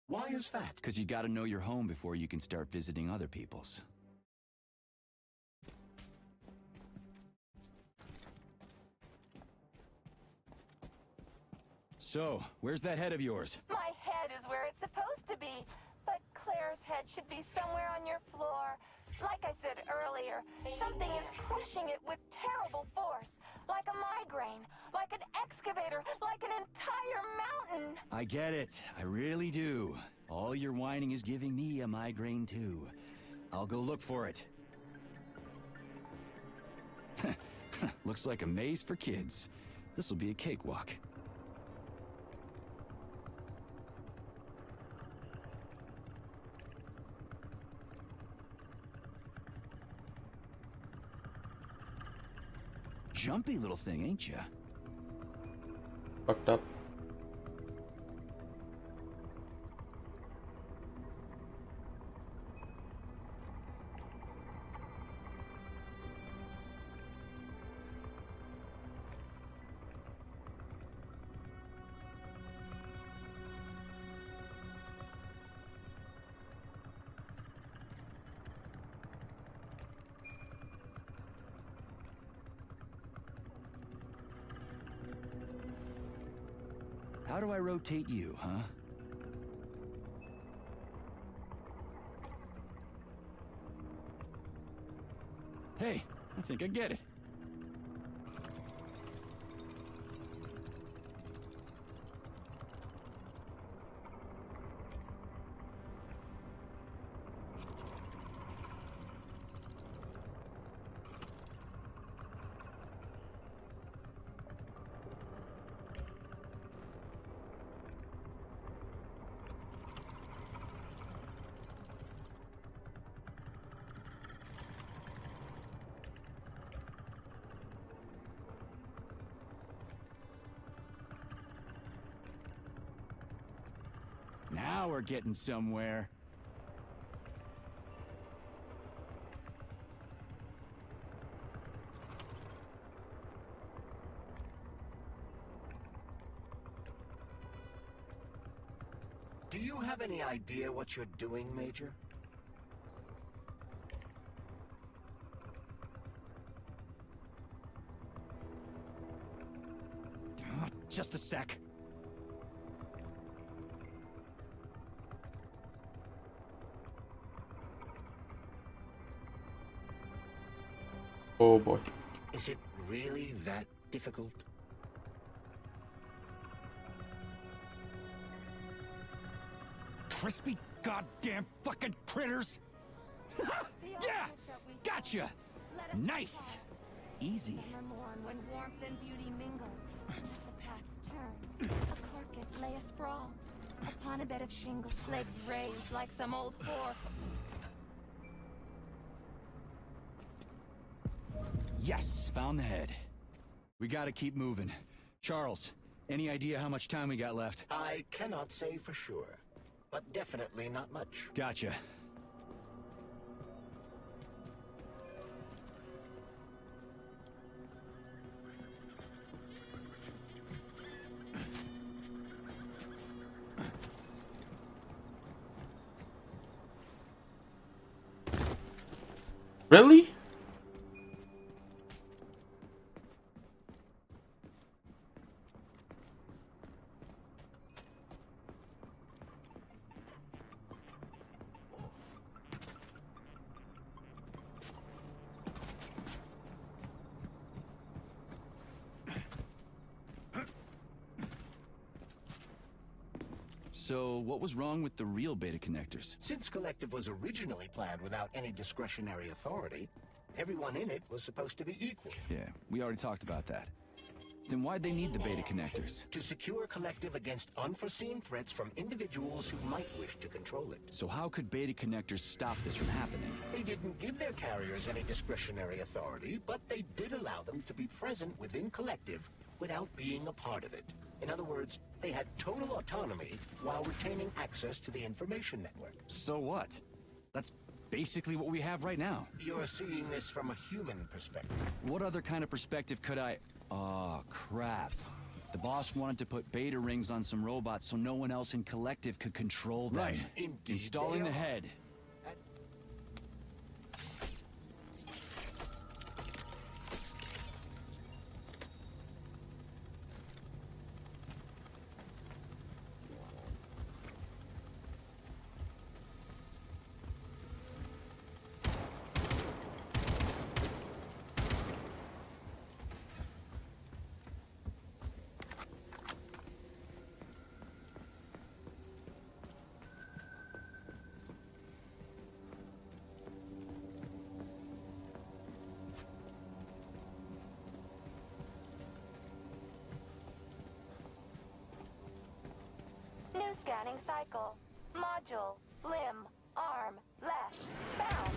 S6: Why is that?
S3: Because you gotta know your home before you can start visiting other people's. So, where's that head of yours?
S9: My head is where it's supposed to be, but Claire's head should be somewhere on your floor. Like I said earlier, something is crushing it with terrible force. Like a migraine, like an excavator, like an entire mountain.
S3: I get it. I really do. All your whining is giving me a migraine too. I'll go look for it. Looks like a maze for kids. This'll be a cakewalk. Jumpy little thing, ain't ya?
S1: Fucked up.
S3: How do I rotate you, huh? Hey, I think I get it. Now we're getting somewhere.
S6: Do you have any idea what you're doing, Major?
S3: Just a sec.
S1: Oh boy.
S6: Is it really that difficult?
S3: Crispy goddamn fucking critters! Yeah! Gotcha! Nice! Easy.
S9: Summer morn when warmth and beauty mingle. Let the paths turn. A carcass lay asprawl. Upon a bed of shingle, legs raised like some old whore.
S3: Yes, found the head. We gotta keep moving. Charles, any idea how much time we got left?
S6: I cannot say for sure, but definitely not much.
S3: Gotcha.
S1: Really?
S3: So, what was wrong with the real beta connectors?
S6: Since Collective was originally planned without any discretionary authority, everyone in it was supposed to be equal.
S3: Yeah, we already talked about that. Then why'd they need the beta connectors?
S6: To secure Collective against unforeseen threats from individuals who might wish to control it.
S3: So how could beta connectors stop this from happening?
S6: They didn't give their carriers any discretionary authority, but they did allow them to be present within Collective without being a part of it. In other words, they had total autonomy while retaining access to the information network.
S3: So what? That's basically what we have right now.
S6: You're seeing this from a human perspective.
S3: What other kind of perspective could I... Oh, crap. The boss wanted to put beta rings on some robots so no one else in Collective could control them.
S6: Right. Indeed,
S3: Installing
S6: they
S3: the
S6: are.
S3: head.
S9: New scanning cycle. Module. Limb. Arm. Left. Found.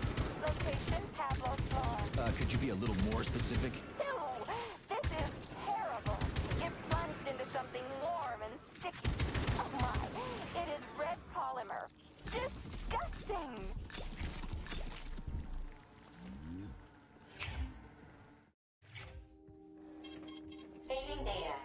S9: Location Pavlov floor.
S3: Could you be a little more specific?
S9: No! This is terrible. It plunged into something warm and sticky. Oh my! It is red polymer. Disgusting!
S11: Saving data.